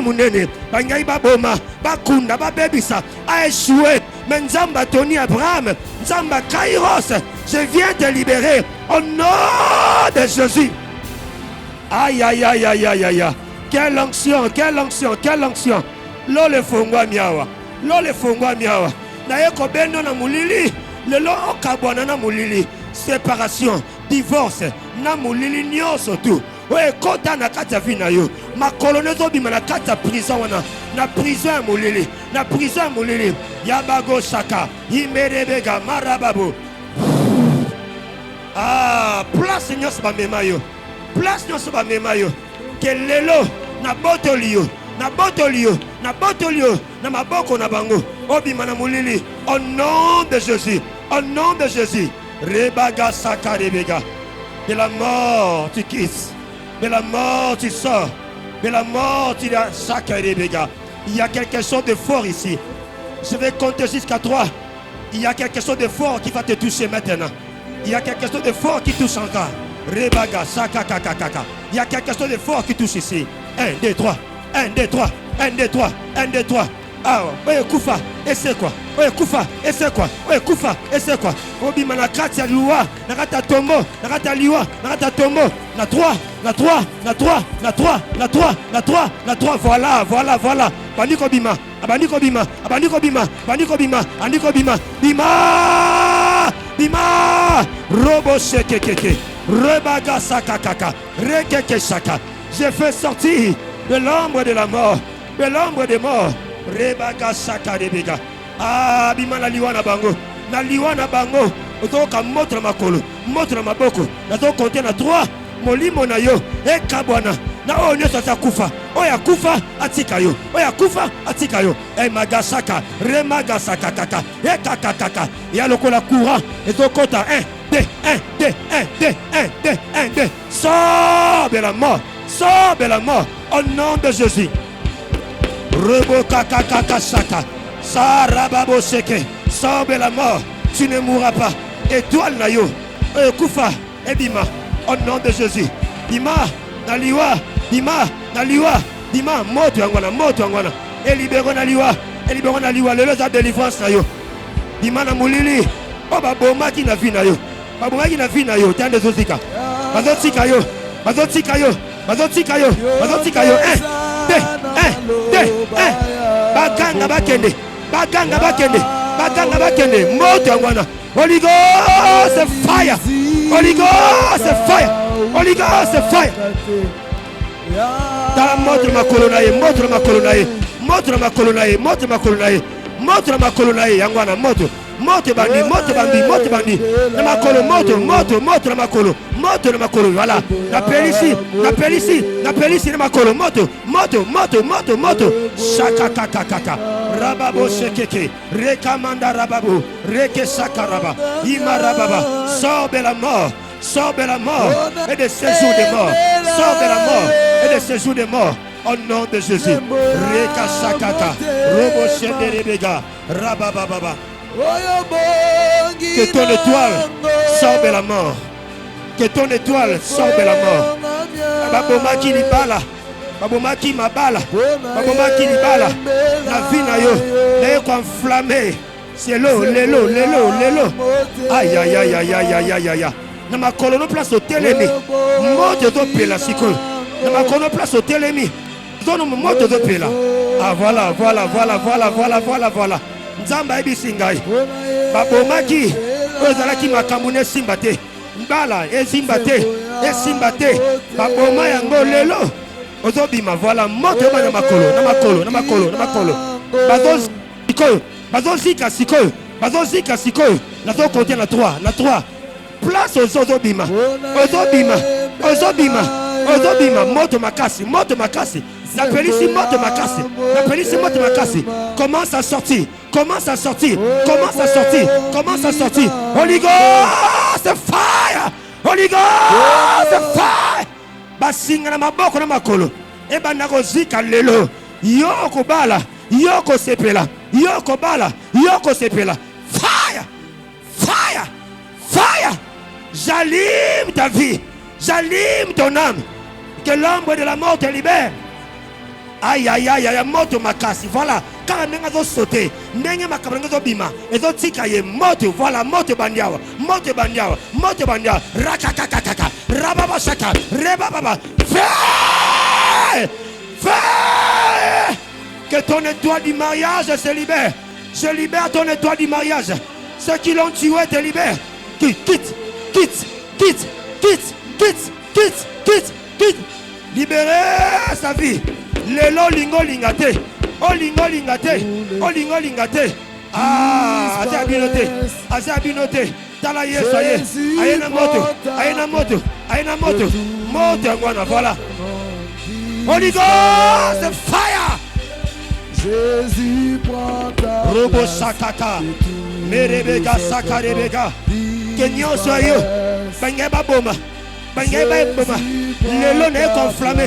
monene bangai baboma bakunda babebisa a échoué mais nzambe Tony Abraham nzambe Kairos je viens te libérer au nom de Jésus. Aïe aïe aïe aïe aïe aïe. Quelle onction. Lole fongwa miawa naye kobendo na mulili lelo okabwana na mulili séparation divorce na mulili nyonso tu oye kota na kati ya vi na yo makolo ezobima na kati ya prison wana na prison ya mulili ya bago shaka imerebega marababo place nyonso bamema yo kelelo na botolio na maboko na bango obima na mulili au nom de Jésus rebaga saka rebega de la mort tu quittes de la mort tu sors de la mort tu la saka rebega. Il y a quelque chose de fort ici. Je vais compter jusqu'à 3. Il y a quelque chose de fort qui va te toucher maintenant. Il y a quelque chose de fort qui touche encore. Rebaga saka kaka. Il y a quelque chose de fort qui touche ici. 1, 2, 3. 1, 2, 3. 1, 2, 3. 1, 2, 3. Ah, oye kufa, et c'est quoi? Oye kufa, et c'est quoi? Oye kufa, et c'est quoi? Obima na kati ya liwa, na kati ya tombo, na kati ya liwa, na kati ya tombo. Na 3, na 3, na 3, na 3, na 3, na 3, na 3. Voilà. Bandiko bima, bandiko bima. Bima, robo shekeke, rebaga sakakaka, rekeke shaka. J'ai fait sortir de l'ombre de la mort, de l'ombre des morts. Rebaga shaka rebega. Ah, bima na liwa na bango. Otoka moto na makolo, moto na maboko. Nazo compter na 3. Molimo na yo, ekabwana. Na onyo sasa kufa. Oya kufa atika yo. Magasaka, remagasaka kaka. Ekakaka. Ya lokola courant. Ezokota 1, 2. Sors de la mort. Au nom de Jésus. Rebo kaka shaka. Sarababo seke. Sors de la mort. Tu ne mourras pas. Étoile na yo. Kufa. Ebima. Au nom de Jésus. Bima. Naliwa. Moto angwana. Elibero naliwa. Lelo za délivrance na yo. Bima na mulili. Oba bomaki na vi na yo. Tande zozika. Bazotika yo. 1, 2. Baganga bakende. Moto angwana. Holy Ghost fire. Dans moto makolo na ye yangwana moto bandi na makolo moto na makolo voilà na pelisi na makolo moto shaka kaka rababo shekeke rekamanda rababo reke sakaraba imarababa sors de la mort et de séjour des morts. Au nom de Jésus. Reka shakaka robo shenderebega rabababa. Que ton étoile sort de la mort. Babomaki libala. La vie na yo. Naye ko enflammé. C'est l'eau. Aïe. Na makolo place au telemi. Moto to pela sikoyo. Na makolo place au telemi. Zono moto to pela. Ah voilà. Nzamba ebisingai. Babomaki. Ozalaki makamune simbate. Mbala ezimbate. Baboma yango lelo. Ozobima voilà moto na makolo. Bazozika sikoyo. Nazo compter na 3. Place aux ozobima. Moto makasi. N'appelisi moto makasi. Commence à sortir. Holy Ghost fire. Basinga na maboko na makolo. Eba nakozika lelo. Yo kobala. Yoko sepela, yoko bala, yoko sepela. Fire, fire, fire. J'allume ta vie, j'allume ton âme. Que l'ombre de la mort te libère. Aïe, aïe, aïe, aïe, moto makasi, voilà. Quand on a sauté, n'engue ma cabrango bima, et d'autres tikaye, moto, voilà, moto bandiawa, moto bandiawa, moto bandiawa, rakakakaka, rababa shaka, rebaba, fais, fais, que ton étoile du mariage se libère. Je libère ton étoile du mariage. Ceux qui l'ont tué te libèrent. Quitte, quitte, quitte, quitte, quitte, quitte, quitte, quitte, quitte. Libérez sa vie. Lelo lingo lingate. Oh lingo lingate. Oh lingo lingate. Ah, assez abinoté. Assez abinoté. Tala yesoye. Ayena moto. Ayena moto. Ayena moto. Moto ngwana, voilà. Holy Ghost, fire. Jésus prend ta Robo sakaka. Merebega sakarebega. Kenyo soyo. Bangeba boma. Bangeba boma. Lelo ne conflammé.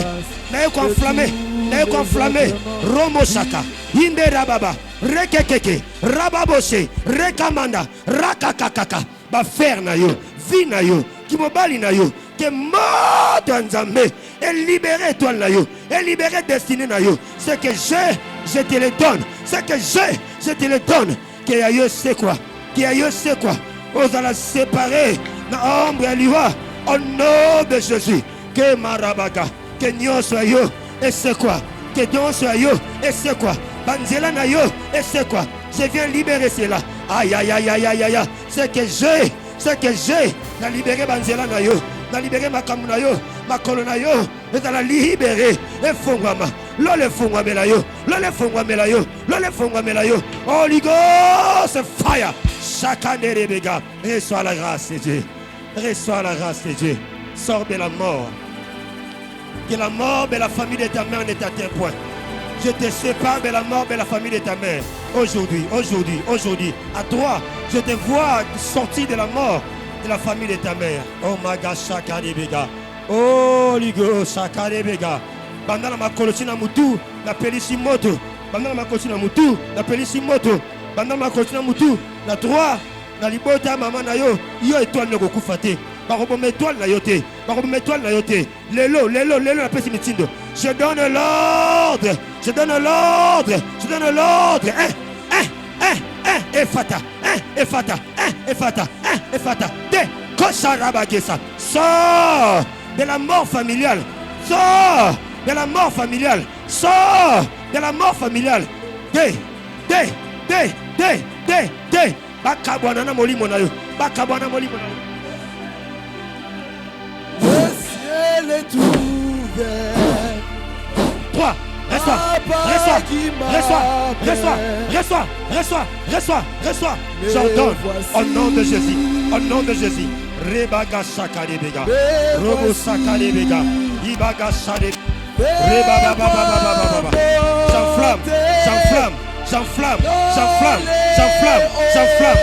Ne conflammé. Ne conflammé. Romo saka. Inde rababa. Rekekeke. Rababose. Rekamanda. Rakakakaka. Ba fer na yo. Vi na yo. Kimobali na yo. Que mort Nzambe. Et libérer toi na yo. Et libérer destinée na yo. Ce que j'ai, je te le donne. Ce que j'ai, je te le donne. Que ayo c'est quoi? Que ayo c'est quoi? Vous allez séparer na ombre et liwa. Au nom de Jésus. Que marabaga. Que nyon soit yo. Et c'est quoi? Que don soit yo. Et c'est quoi? Banzela na yo. Et c'est quoi? Je viens libérer cela. Aïe aïe aïe aïe aïe aïe. Ce que j'ai. Ce que j'ai. Na libérer Banzela na yo. Na libérer ma kamuna yo. Ma kolona yo. Et na la libérer. Et fongwama. Lole fongwa melayo. Lole fongwa melayo. Lole fongwa melayo. Holy Ghost fire. Chacun des rebega. Reçois la grâce de Dieu. Reçois la grâce de Dieu. Sors de la mort. Que la mort de la famille de ta mère ne t'atteint point. Je te sépare de la mort de la famille de ta mère. Aujourd'hui, aujourd'hui, aujourd'hui. À toi, je te vois sortir de la mort de la famille de ta mère. Oh my God, Shaka Rebega. Oh Ligo, Shaka Rebega. Bandana ma kolochina mutu, na pelisi moto. Bandana ma kolochina mutu, na pelisi moto. Bandana ma kolochina mutu, na trois, na libota maman na yo. Yo étoile ne gokufa te. Barobo étoile na yote. Barobo étoile na yote. Lelo, lelo, lelo la pesi mitindo. Je donne l'ordre. Je donne l'ordre. Je donne l'ordre. Efata. Efata. Efata. Efata. De Kosharabagesa. Sors de la mort familiale. Sors de la mort familiale. Sors de la mort familiale. De. Bakabwana molimo na yo. Bakabwana molimo na yo. Le ciel est ouvert. 3. Reçois. J'ordonne au nom de Jésus. Au nom de Jésus. Rebaga Shakarebega. Robo Sakarebega. Ibaga Share. Rebaba. J'enflamme.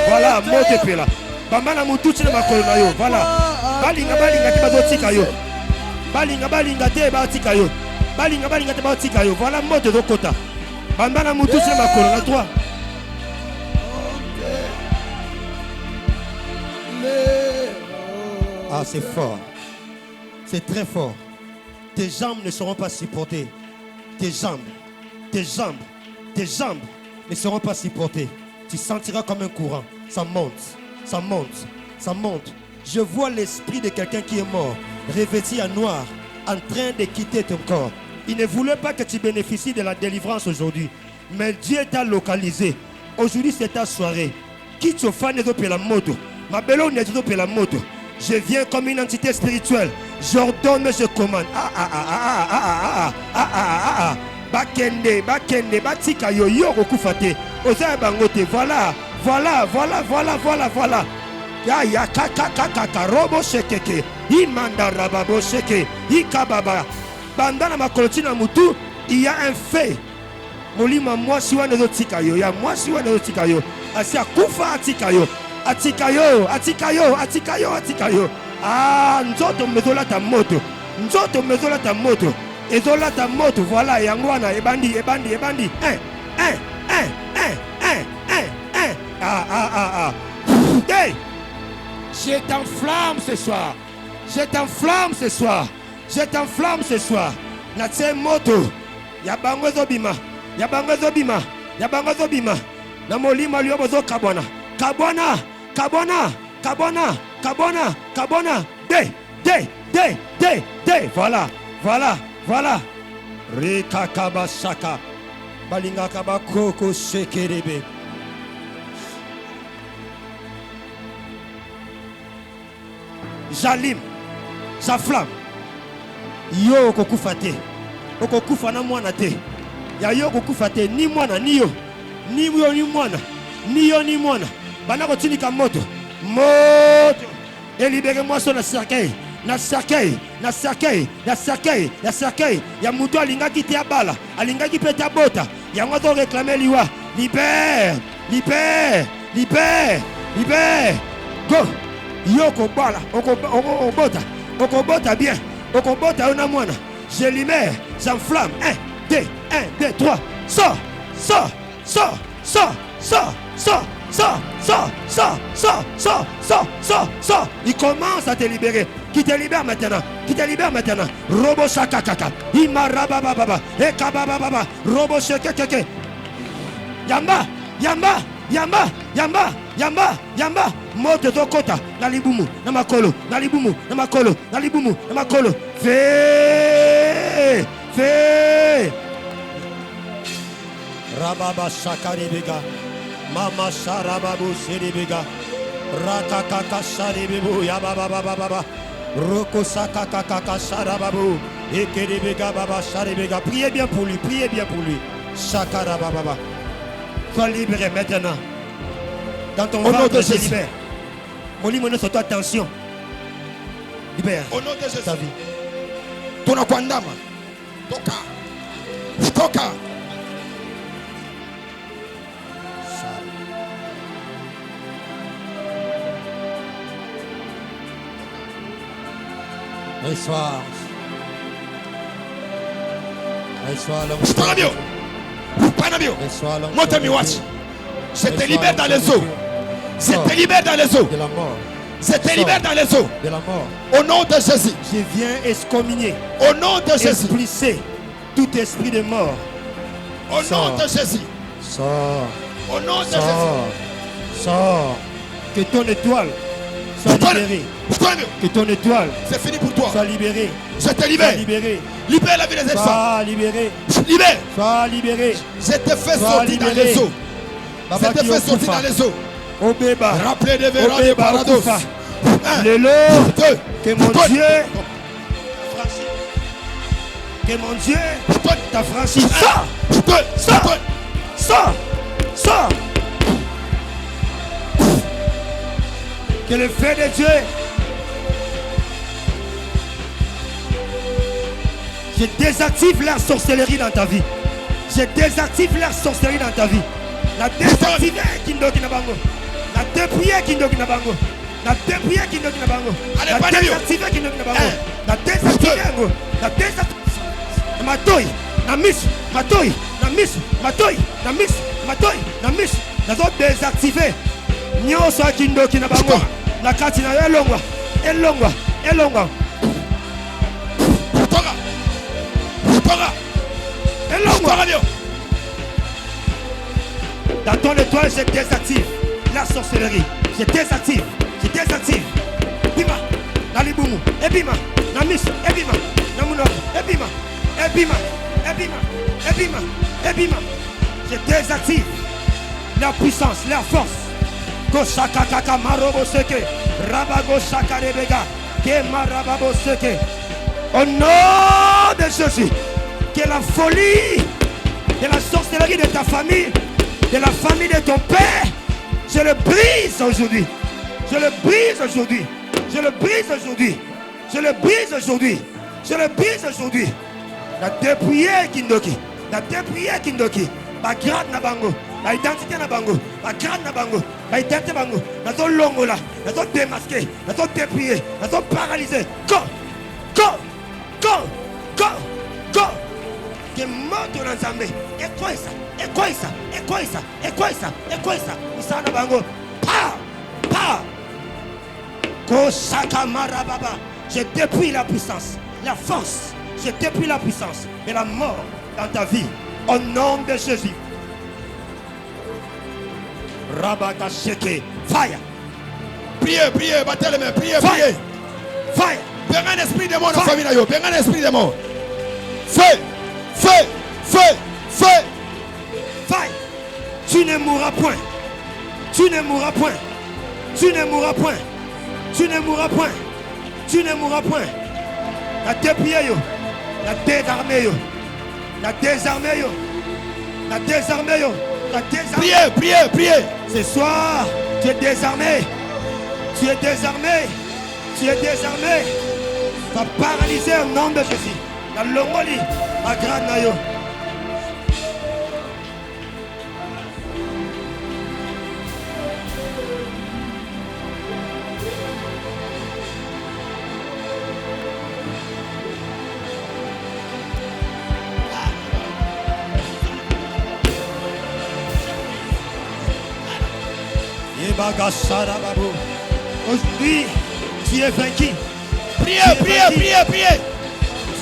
Voilà, mote pela. Bamana mutuchi na makolona yo. Voilà. Balinga te bazotika yo. Balinga te bazotika yo. Balinga te bazotika yo. Voilà mote de kota. Bamana mutuchi na makolona toi. Ah, c'est fort. C'est très fort. Tes jambes ne seront pas supportées. Tes jambes ne seront pas supportées. Tu sentiras comme un courant. Ça monte. Je vois l'esprit de quelqu'un qui est mort, revêtu en noir, en train de quitter ton corps. Il ne voulait pas que tu bénéficies de la délivrance aujourd'hui. Mais Dieu t'a localisé. Aujourd'hui, c'est ta soirée. Qui te fait la moto? Ma belle on est la moto. Je viens comme une entité spirituelle. J'ordonne, je commande. Bakende, batika yo kufate. Oza bangote, voilà. Ya kaka robo shekeke. Imanda rababo sheke. Ikababa. Bandana makolotina mutu, il y a un fait. Molima moi si wana zotika yo, ya moi si wana zotika yo. Asia kufa atika yo. Atika yo. Ah, nzoto mezola ta moto. Ezola ta moto, voilà, yangwana, ebandi. Hey! Je t'enflamme ce soir. Je t'enflamme ce soir. Je t'enflamme ce soir. Natse moto. Yabango zobima. Yabango zobima. Yabango zobima. Na molima lio bozo kabona. Kabona. Kabona. Kabona. Kabona. Kabona. De. Voilà. Rika kabashaka. Balinga kabakoko shekerebe. J'allume, j'enflamme. Yo kokufa te. Okokufa na mwana te. Ya yo kokufa te ni mwana ni yo. Ni yo ni mwana. Ni yo ni mwana. Bana kotinika moto. Moto. Et libérez-moi sur le cercueil. Na cercueil. Ya muto alinga kiti ya bala. Alinga ki peta bota. Ya ngoto réclamer liwa. Libère. Go. Yoko bala, okobota bien, okobota una mwana. Je libère, j'enflamme. 1, 2, 3. Sors. Il commence à te libérer. Qui te libère maintenant. Robo shaka kaka. Imarababa. Ekababa. Robo shaka kaka. Yamba. Moto zokota na libumu na makolo Fais Rababa shakaribega Mama sharababu seribega Rakakaka sharibibu Yababa Roko sakakaka sharababu Ekeribega baba sharibega. Priez bien pour lui. Shakarababa. Sois libéré maintenant. Dans ton ventre, je libère. Mon lit, sur toi, attention. Libère. Au nom de Jésus. Ta vie. Tona kwandama. Toka. Reçois. Panamio. Monte miwachi. Je te libère dans les eaux. Je te libère dans les eaux. De la mort. Je te libère dans les eaux. De la mort. Au nom de Jésus. Je viens excommunier. Au nom de Jésus. Expulser tout esprit de mort. Au nom de Jésus. Sors. Au nom de Jésus. Sors. Que ton étoile soit libérée. Que ton étoile. C'est fini pour toi. Sois libérée. Je te libère. Libère la vie des enfants. Sois libéré. Libère. Sois libéré. Je te fais sortir dans les eaux. Je te fais sortir dans les eaux. Obéba. Rappelez des verras de paradoxe. Le lot. Que mon Dieu. Que mon Dieu t'a franchi. Sors. Que le feu de Dieu. Je désactive la sorcellerie dans ta vie. La désactiver qui n'a bango. La dépouiller qui n'a bango. La dépouiller qui n'a bango. La désactiver qui n'a bango. La désactiver. La désactiver. Matoi. Na miss. La zone désactiver. Nyonso kindo qui n'a bango. La carte na elongwa. Dans ton étoile, je désactive la sorcellerie. Je désactive. Bima, Nalibumu, Ebima, Namis, Ebima, Namuno, Ebima. Je désactive la puissance, la force. Goshaka kaka marobo seke, rabago shaka rebega, ke marababo seke. Au nom de Jésus, que la folie de la sorcellerie de ta famille, de la famille de ton père, je le brise aujourd'hui. La dépouiller Kindoki. La grade na bango. La identité na bango. La grade na bango. La identité bango. La zone longo là. La zone démasquée. La zone dépouillée. La zone paralysée. Go. que moto na nzambe ekoisa ekoisa ekoisa ekoisa ekoisa misana bango pa pa kosaka marababa. Je déplie la puissance, la force, je déplie la puissance et la mort dans ta vie au nom de Jésus. Rabaka sheke fire. Priez, priez, battez les mains, priez, priez. Fire. Bien un esprit de mort dans la famille, bien un esprit de mort. Feu, feu, feu, feu. Fire. Tu ne mourras point. Tu ne mourras point. Tu ne mourras point. Tu ne mourras point. Tu ne mourras point. La déplié yo. La désarmé yo. La désarmé yo. La désarmé yo. La désarmé. Priez, priez, priez. Ce soir, tu es désarmé. Tu es désarmé. Tu es désarmé. Tu vas paralyser au nom de Jésus. La longoli à Granayo. Aujourd'hui, tu es vaincu. Priez, priez, priez, priez.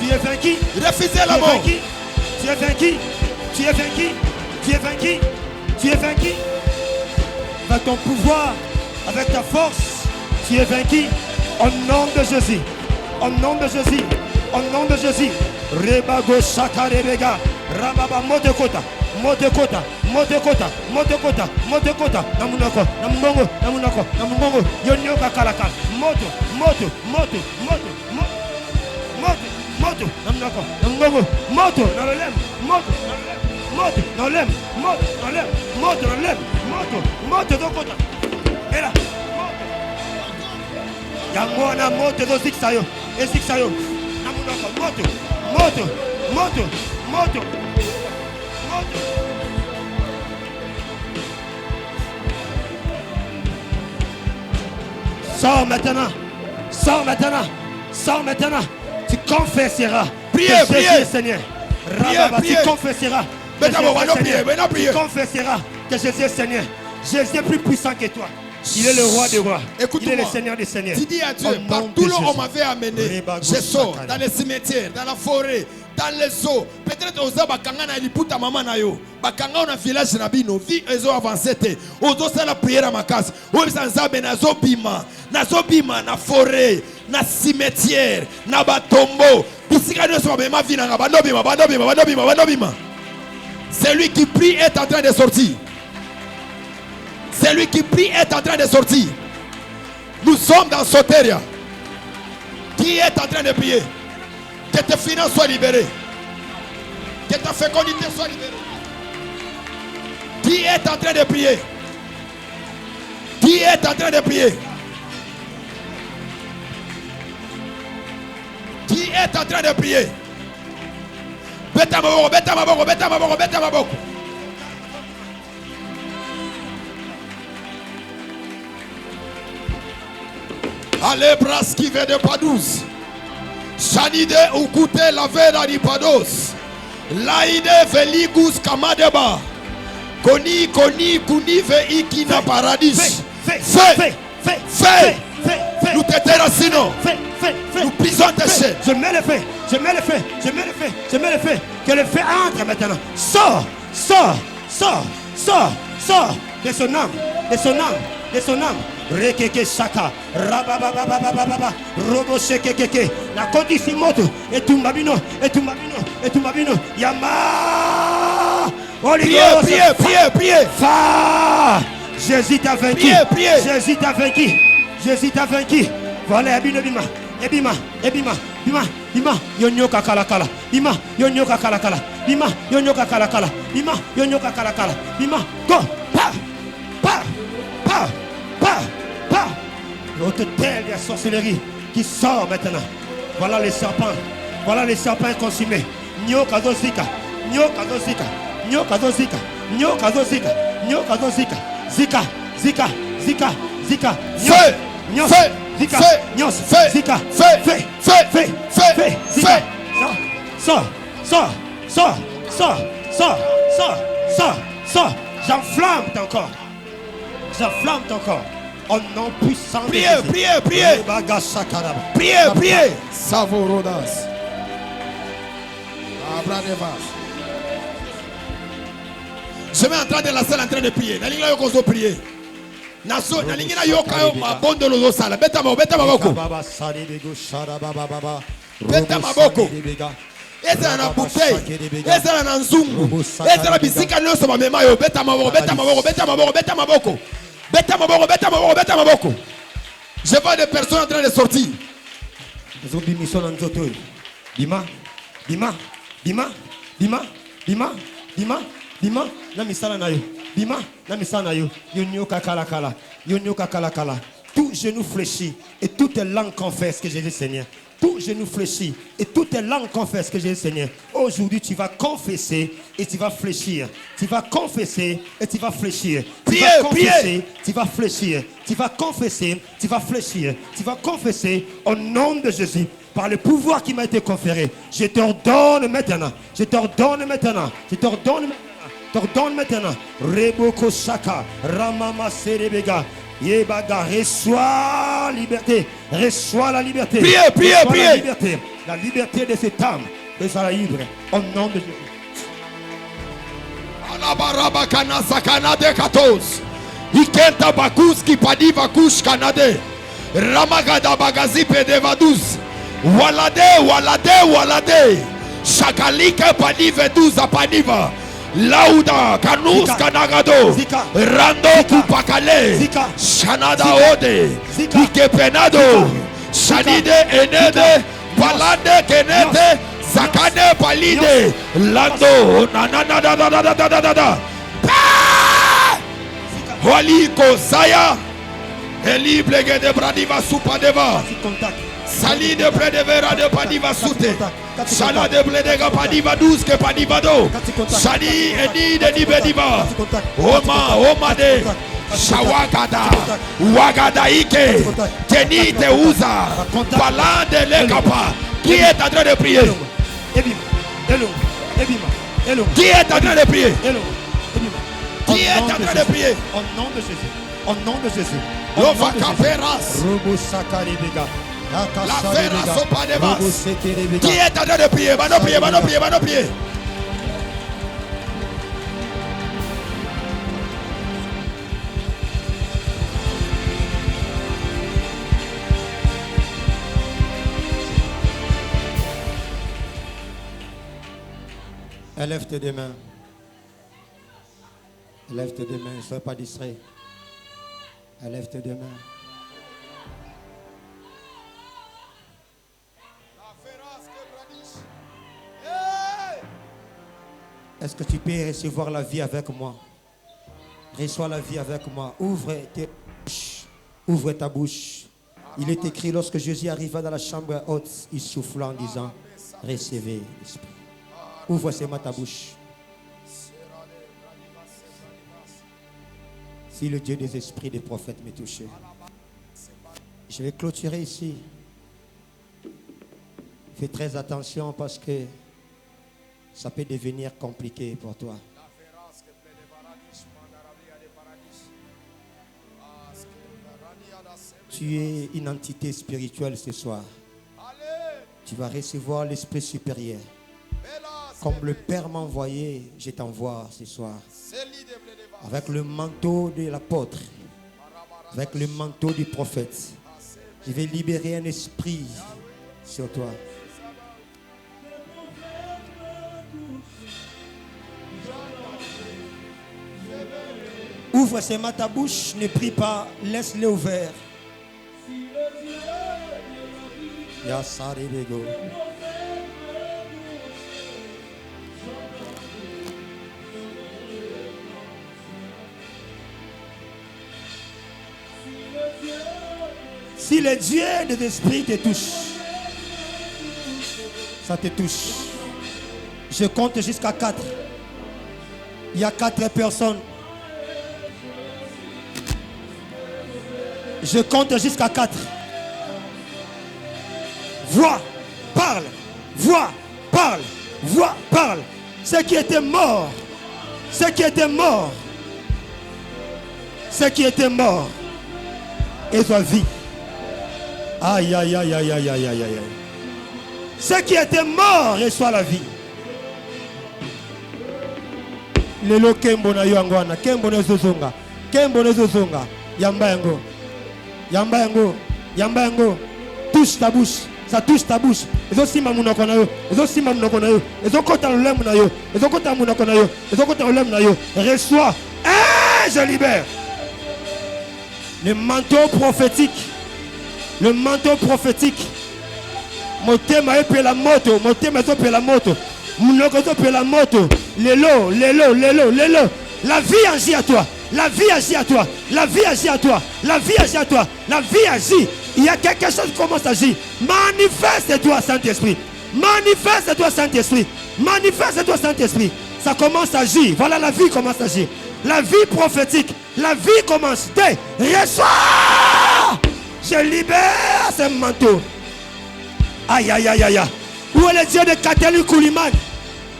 Tu es vaincu. Refusez la mort. Tu es vaincu. Tu es vaincu. Tu es vaincu. Tu es vaincu. Avec ton pouvoir, avec ta force, tu es vaincu. Au nom de Jésus. Au nom de Jésus. Au nom de Jésus. Rebago Shakarebega. Rababa Modekota. Modekota. Modekota. Modekota. Modekota. Namunako. Namungongo. Namunako. Namungongo. Yonyoka Kalaka. Moto. Moto. Moto. Moto. Moto. Moto. Moto. Namunako. Namungongo. Moto. Nalem. Moto. Moto. Nalem. Moto. Nalem. Moto. Nalem. Moto. Moto. Dokota. Era. Yangwana moto do ziksayo. Eziksayo. Namunako. Moto. Moto. Moto. Moto. Moto. Sors maintenant. Sors maintenant. Sors maintenant. Tu confesseras. Priez, que priez. Jésus est Seigneur. Rababa, priez. tu confesseras. que Maintenant, Jésus on va est nous Seigneur. prier, maintenant, priez. Tu confesseras que Jésus est Seigneur. Jésus est plus puissant que toi. Il est le roi des rois. Il est Écoute-moi. le Seigneur des seigneurs. Tu dis à Dieu, Au nom partout de là où on Jésus. m'avait amené, Rebago je sors Sakara. dans les cimetières, dans la forêt, dans les eaux. Peut-être aux bakanga na liputa mama na yo. Bakanga na village na bino, vie ezo avancé te. Ozo sala prière à ma casa. Ozo sanzabe na zobima, na forêt, na cimetière, na batombo. Bisika no so ba ma vie na bandobima. Celui qui prie est en train de sortir. Celui qui prie est en train de sortir. Nous sommes dans Soteria. Qui est en train de prier? Que tes finances soient libérées. Que ta fécondité soit libérée. Qui est en train de prier? Qui est en train de prier? Qui est en train de prier? Beta maboko, beta maboko, beta maboko, beta maboko. Allez, braski ve de Padous. Shanide ukute la veda di Pados. Laide veligus kamadeba. Koni kuni ve ikina paradis. Fais. Nous te terrassinons. Nous pisons tes chaînes. Je mets le feu. Je mets le feu. Je mets le feu. Je mets le feu. Que le feu entre maintenant. Sors. Sors. Sors. Sors. Sors. De son âme. De son âme. De son âme. Rekeke shaka. Rababababababa. Robo shekekeke. La condition moto. Et tumbabino. Et tumbabino. Et tumbabino. Yama. Holy Ghost. Priez. Fa. Jésus t'a vaincu. Priez. Jésus t'a vaincu. Jésus t'a vaincu. Voilà, Ebima. Yonyoka kalakala. Bima, yonyoka kalakala. Bima, yonyoka kalakala. Bima, yonyoka kalakala. Bima, go. Pa. L'autre terre de la sorcellerie qui sort maintenant. Voilà les serpents. Voilà les serpents consumés. Nyoka dozika. Zika. Feu. Nyos. Feu. Zika. Feu. Nyos. Feu. Zika. Feu. Feu. Feu. Zika. Sors. Sors. J'enflamme ton corps. J'enflamme ton corps. Au nom puissant de Jésus. Priez. Savorodas. Abradevas. Je vais entrer dans la salle en train de prier. Nalinga yoko zo prier. Naso nalingina yoka yo mabondo lozo sala. Beta maboko. Beta maboko. Ezala na bouteille. Ezala na nzungu. Ezala bisika nyonso bamema yo. Beta maboko. Je vois des personnes en train de sortir. Bima, na misala na yo. Bima, na misala na yo. Yonyoka kala. Tout genou fléchit et toute langue confesse que Jésus est Seigneur. Tout genou fléchit et toute langue confesse que Jésus est Seigneur. Aujourd'hui, tu vas confesser et tu vas fléchir. Tu vas confesser et tu vas fléchir. Priez. Tu vas fléchir. Tu vas confesser, tu vas fléchir. Tu vas confesser au nom de Jésus. Par le pouvoir qui m'a été conféré. Je t'ordonne maintenant. Reboko Shaka, Ramama Serebega, Yebaga, reçois liberté. Reçois la liberté. Priez. La liberté de cette âme. Et ça la libre. Au nom de Jésus. Alabaraba kanasa kanade 14. Ikenta bakuski padiva kush kanade. Ramagada bagazi pedevadus. Walade. Shakalika padive duza padiva. Lauda kanus kanagado. Rando kupakale. Shanada ode. Ikepenado. Shanide enede. Palande kenete. Zakane palide. Lando. Nananadadadadadadada. Holiko Zaya. Eli blege de bradiva supadeva. Sali de près de vera de padiva sute. Shala de bledega padiva douce padivado. Sali eni de nibediva. Oma de Shawagada. Wagada ike. Teni te uza. Palande lekapa. Qui est en train de prier? Qui est en train de prier? Qui est en train de prier? Au nom de Jésus. La ferra sopa de bas. Qui est en train de prier? Va nous prier. Élève tes deux mains. Ne sois pas distrait. Élève tes deux mains. Est-ce que tu peux recevoir la vie avec moi? Reçois la vie avec moi. Ouvre ta bouche. Il est écrit, lorsque Jésus arriva dans la chambre haute, il souffla en disant, recevez l'Esprit. Ouvre seulement ta bouche. Si le Dieu des esprits des prophètes m'est touché, je vais clôturer ici. Fais très attention parce que ça peut devenir compliqué pour toi. Tu es une entité spirituelle ce soir. Tu vas recevoir l'Esprit supérieur. Comme le Père m'a envoyé, je t'envoie ce soir. Avec le manteau de l'apôtre, avec le manteau du prophète, je vais libérer un esprit sur toi. Ouvre seulement ta bouche, ne prie pas, laisse-le ouvert. Yasaribego. Si le Dieu des esprits te touche, ça te touche. Je compte jusqu'à 4. Il y a 4 personnes. Je compte jusqu'à 4. Vois, parle, ceux qui étaient morts, ceux qui étaient morts, ceux qui étaient morts, et soient vie. Aïe, aïe, aïe, aïe, aïe, aïe, aïe, aïe. Ceux qui étaient morts reçoivent la vie. Lelo kembo na yo angwana, kembo na zozonga, kembo na zozonga, yamba yango, yamba yango, yamba yango. Touche ta bouche, ça touche ta bouche. Ezo sima munoko na yo, ezo sima munoko na yo, ezo kota lolemu na yo, ezo kota munoko na yo, ezo kota lolemu na yo. Reçois, je libère. Le manteau prophétique, le manteau prophétique. Motema epe la moto, motema epe la moto, munoko epe la moto. Lelo, lelo, lelo, lelo. La vie agit à toi, la vie agit à toi, la vie agit à toi, la vie agit à toi, la vie agit. Il y a quelque chose qui commence à agir. Manifeste-toi, Saint-Esprit. Manifeste-toi, Saint-Esprit. Manifeste-toi, Saint-Esprit. Ça commence à agir. Voilà, la vie commence à agir. La vie prophétique. La vie commence. Reçois. Je libère ce manteau. Aïe, aïe, aïe, aïe. Où est le Dieu de Katelu Kouliman?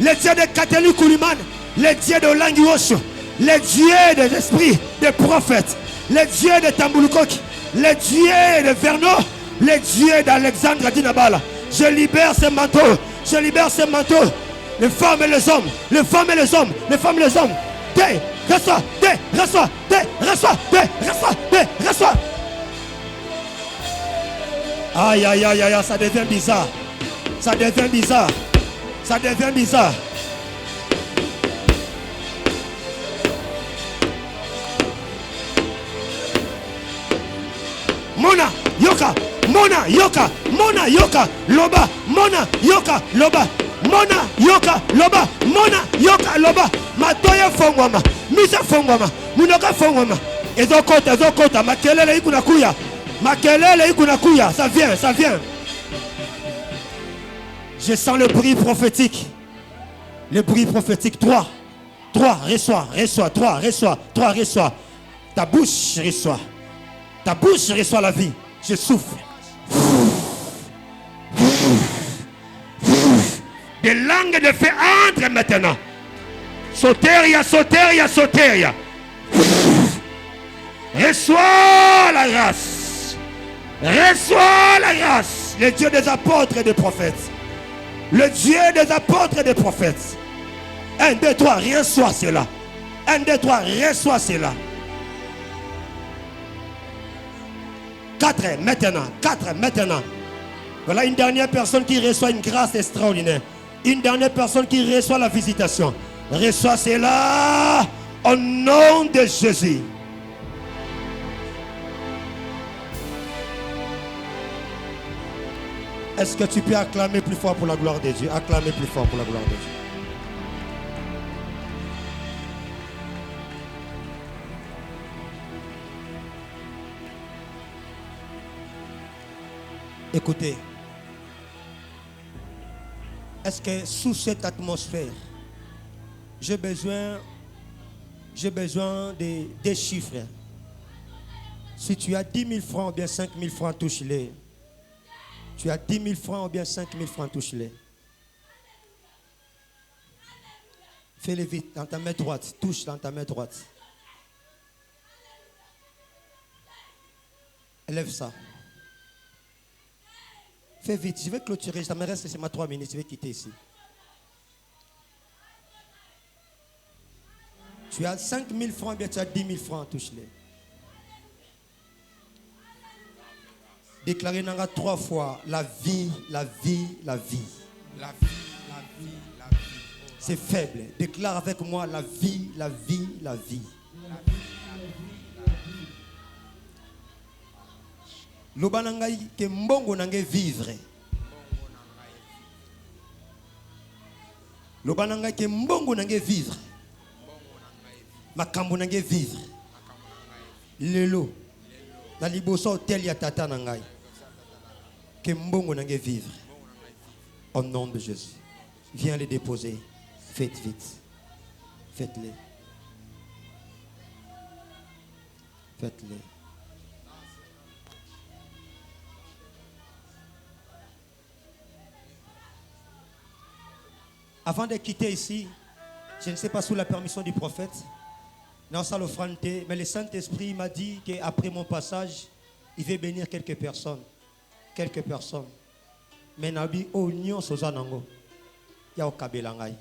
Le Dieu de Katelu Kouliman. Le Dieu de Languioche. Le Dieu des esprits, des prophètes. Le Dieu de Tamboulkok. Le Dieu de Vernon. Le Dieu d'Alexandre Dinabala. Je libère ce manteau. Je libère ce manteau. Les femmes et les hommes. Les femmes et les hommes. Les femmes et les hommes. Reçois. Reçois. Reçois. Reçois. Reçois. Aïe, aïe, aïe, aïe, ça devient bizarre. Ça devient bizarre. Ça devient bizarre. Mona, yoka, mona, yoka, mona, yoka, loba, mona, yoka, loba, mona, yoka, loba, mona, yoka, loba, matoya fongwama, misa fongwama, munoka fongwama, ezokota, makelele ikunakuya. Makelele ikunakuya, ça vient, ça vient. Je sens le bruit prophétique. Le bruit prophétique. 3, reçois. 3, reçois. Ta bouche reçoit. Ta bouche reçoit la vie. Je souffle. Des langues de feu entrent maintenant. Soteria. Reçois la grâce. Reçois la grâce. Le Dieu des apôtres et des prophètes. Le Dieu des apôtres et des prophètes. 1, 2, 3, reçois cela. 1, 2, 3, reçois cela. 4 maintenant. Voilà une dernière personne qui reçoit une grâce extraordinaire. Une dernière personne qui reçoit la visitation. Reçois cela au nom de Jésus. Est-ce que tu peux acclamer plus fort pour la gloire de Dieu? Acclamer plus fort pour la gloire de Dieu. Écoutez, est-ce que sous cette atmosphère, j'ai besoin des chiffres. Si tu as 10 000 francs ou bien 5 000 francs, touche-les. Tu as 10 000 francs ou bien 5 000 francs, touche-les. Fais-les vite dans ta main droite. Touche dans ta main droite. Élève ça. Fais vite. Je vais clôturer. Ça me reste seulement 3 minutes. Je vais quitter ici. Tu as 5 000 francs ou bien tu as 10 000 francs, touche-les. Déclarez Nanga 3 fois la vie. C'est faible. Déclare avec moi la vie. Loba nangai ke mbongo nange vivre. Loba nangai ke mbongo nange vivre. Makambo nange vivre. Lelo. Na liboso hotel ya tata nangai. Que mbongo nange vivre. Au nom de Jésus. Viens les déposer. Faites vite. Faites-les. Faites-les. Avant de quitter ici, je ne sais pas sous la permission du prophète, dans sa l'offrande, mais le Saint-Esprit m'a dit qu'après mon passage, il va bénir quelques personnes. Quelques personnes. Mais nabi oignon sozanango. Ya o kabelangai.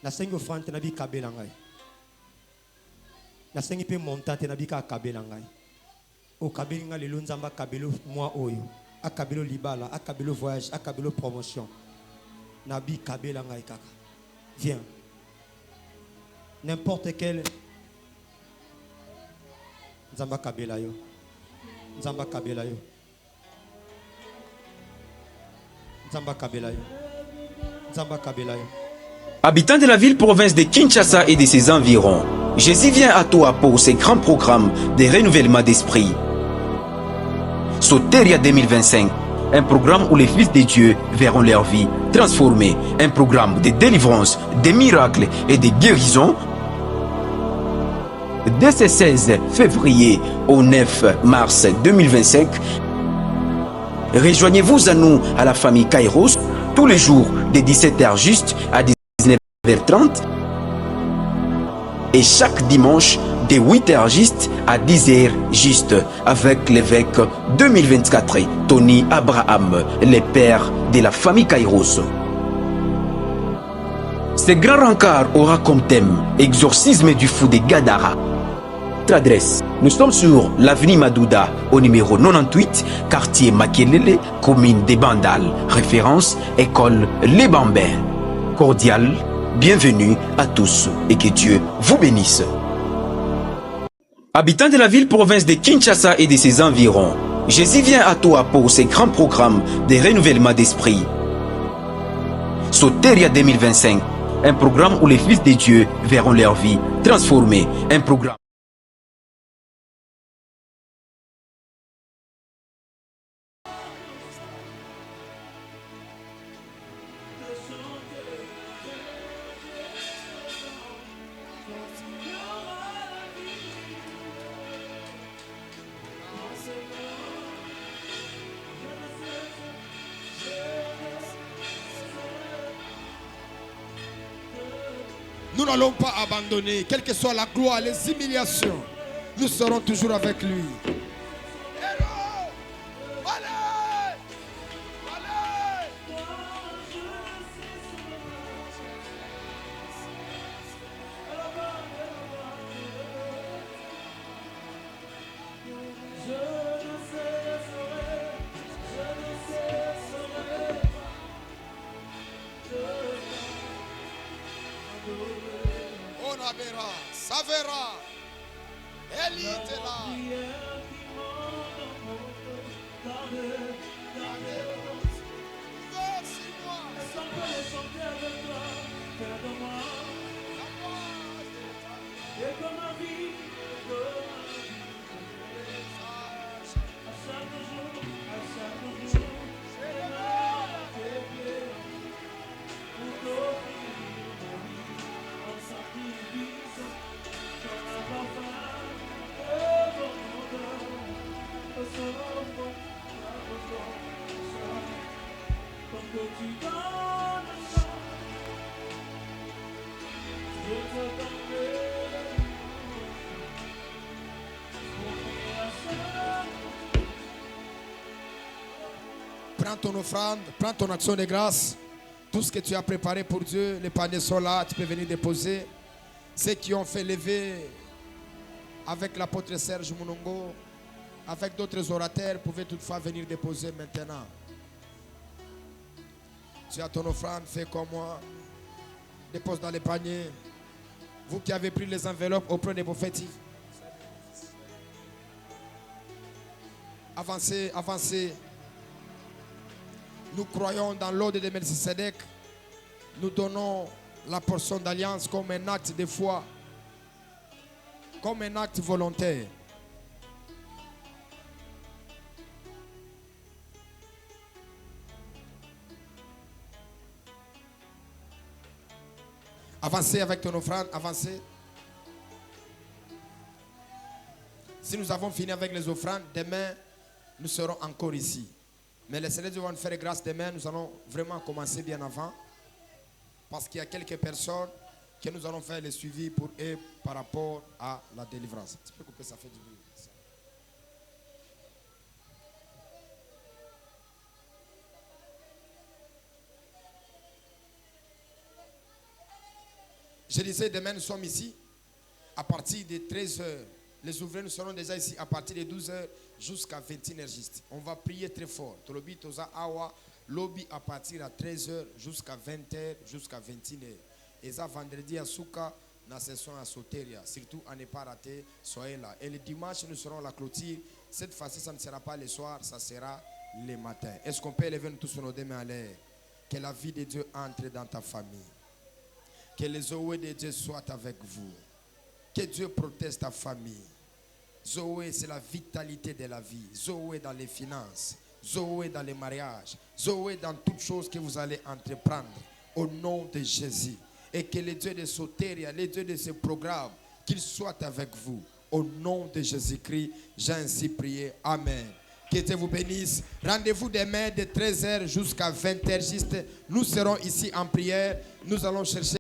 Na sengi offrande nabi kabelangai. Na sengi pe montate nabi ka kabelangai. O kabelinga le lonzamba kabelo moi oyo. A kabelo libala, a kabelo voyage, a kabelo promotion. Nabi kabelangai kaka. Viens. N'importe quel Nzamba kabelayo. Nzamba kabelayo. Nzamba kabelayo. Nzamba kabelayo. Habitants de la ville-province de Kinshasa et de ses environs, Jésus vient à toi pour ces grands programmes de renouvellement d'esprit. Soteria 2025, un programme où les fils de Dieu verront leur vie transformée, un programme de délivrance, de miracles et de guérison. Dès ce 16 février au 9 mars 2025, rejoignez-vous à nous à la famille Kairos tous les jours de 17h juste à 19h30 et chaque dimanche de 8h juste à 10h juste avec l'évêque 2024 Tony Abraham, le père de la famille Kairos. Ce grand rencard aura comme thème exorcisme du fou de Gadara. Notre adresse, nous sommes sur l'avenue Madouda au numéro 98, quartier Makelele, commune des Bandal, référence école Les Bambins. Cordial, bienvenue à tous et que Dieu vous bénisse. Habitants de la ville-province de Kinshasa et de ses environs, Jésus vient à toi pour ces grands programmes de renouvellement d'esprit. Soteria 2025, un programme où les fils de Dieu verront leur vie transformée, un programme. Nous n'allons pas abandonner, quelle que soit la gloire, les humiliations. Nous serons toujours avec lui. Savera, élite là. Prends ton offrande, prends ton action de grâce. Tout ce que tu as préparé pour Dieu, les paniers sont là, tu peux venir déposer. Ceux qui ont fait lever avec l'apôtre Serge Mounongo, avec d'autres orateurs, pouvaient toutefois venir déposer maintenant. Tu as ton offrande, fais comme moi. Dépose dans les paniers. Vous qui avez pris les enveloppes auprès de vos fétifs. Avancez, avancez. Nous croyons dans l'ordre de Melchisedec. Nous donnons la portion d'alliance comme un acte de foi, comme un acte volontaire. Avancez avec ton offrande, avancez. Si nous avons fini avec les offrandes, demain, nous serons encore ici. Mais les Seigneur va nous faire grâce demain, nous allons vraiment commencer bien avant. parce qu'il y a quelques personnes que nous allons faire le suivi pour eux par rapport à la délivrance. Tu peux couper, ça fait du bruit. Je disais, demain nous sommes ici à partir de 13h. Les ouvriers, nous serons déjà ici à partir de 12h jusqu'à 21h juste. On va prier très fort. Tolobi toza awa lobby à partir de 13h jusqu'à 20h jusqu'à 21h. Et ça vendredi à Souka, la session à Soteria. Surtout à ne pas rater, soyez là. Et le dimanche, nous serons à la clôture. Cette fois-ci, ça ne sera pas le soir, ça sera le matin. Est-ce qu'on peut élever tous nos deux mains à l'air? Que la vie de Dieu entre dans ta famille. Que les Zoé de Dieu soient avec vous. Que Dieu protège ta famille. Zoé, c'est la vitalité de la vie. Zoé dans les finances. Zoé dans les mariages. Zoé dans toutes choses que vous allez entreprendre. Au nom de Jésus. Et que les dieux de Soteria, les dieux de ce programme, qu'ils soient avec vous. Au nom de Jésus-Christ, j'ai ainsi prié. Amen. Que Dieu vous bénisse. Rendez-vous demain de 13h jusqu'à 20h juste. Nous serons ici en prière. Nous allons chercher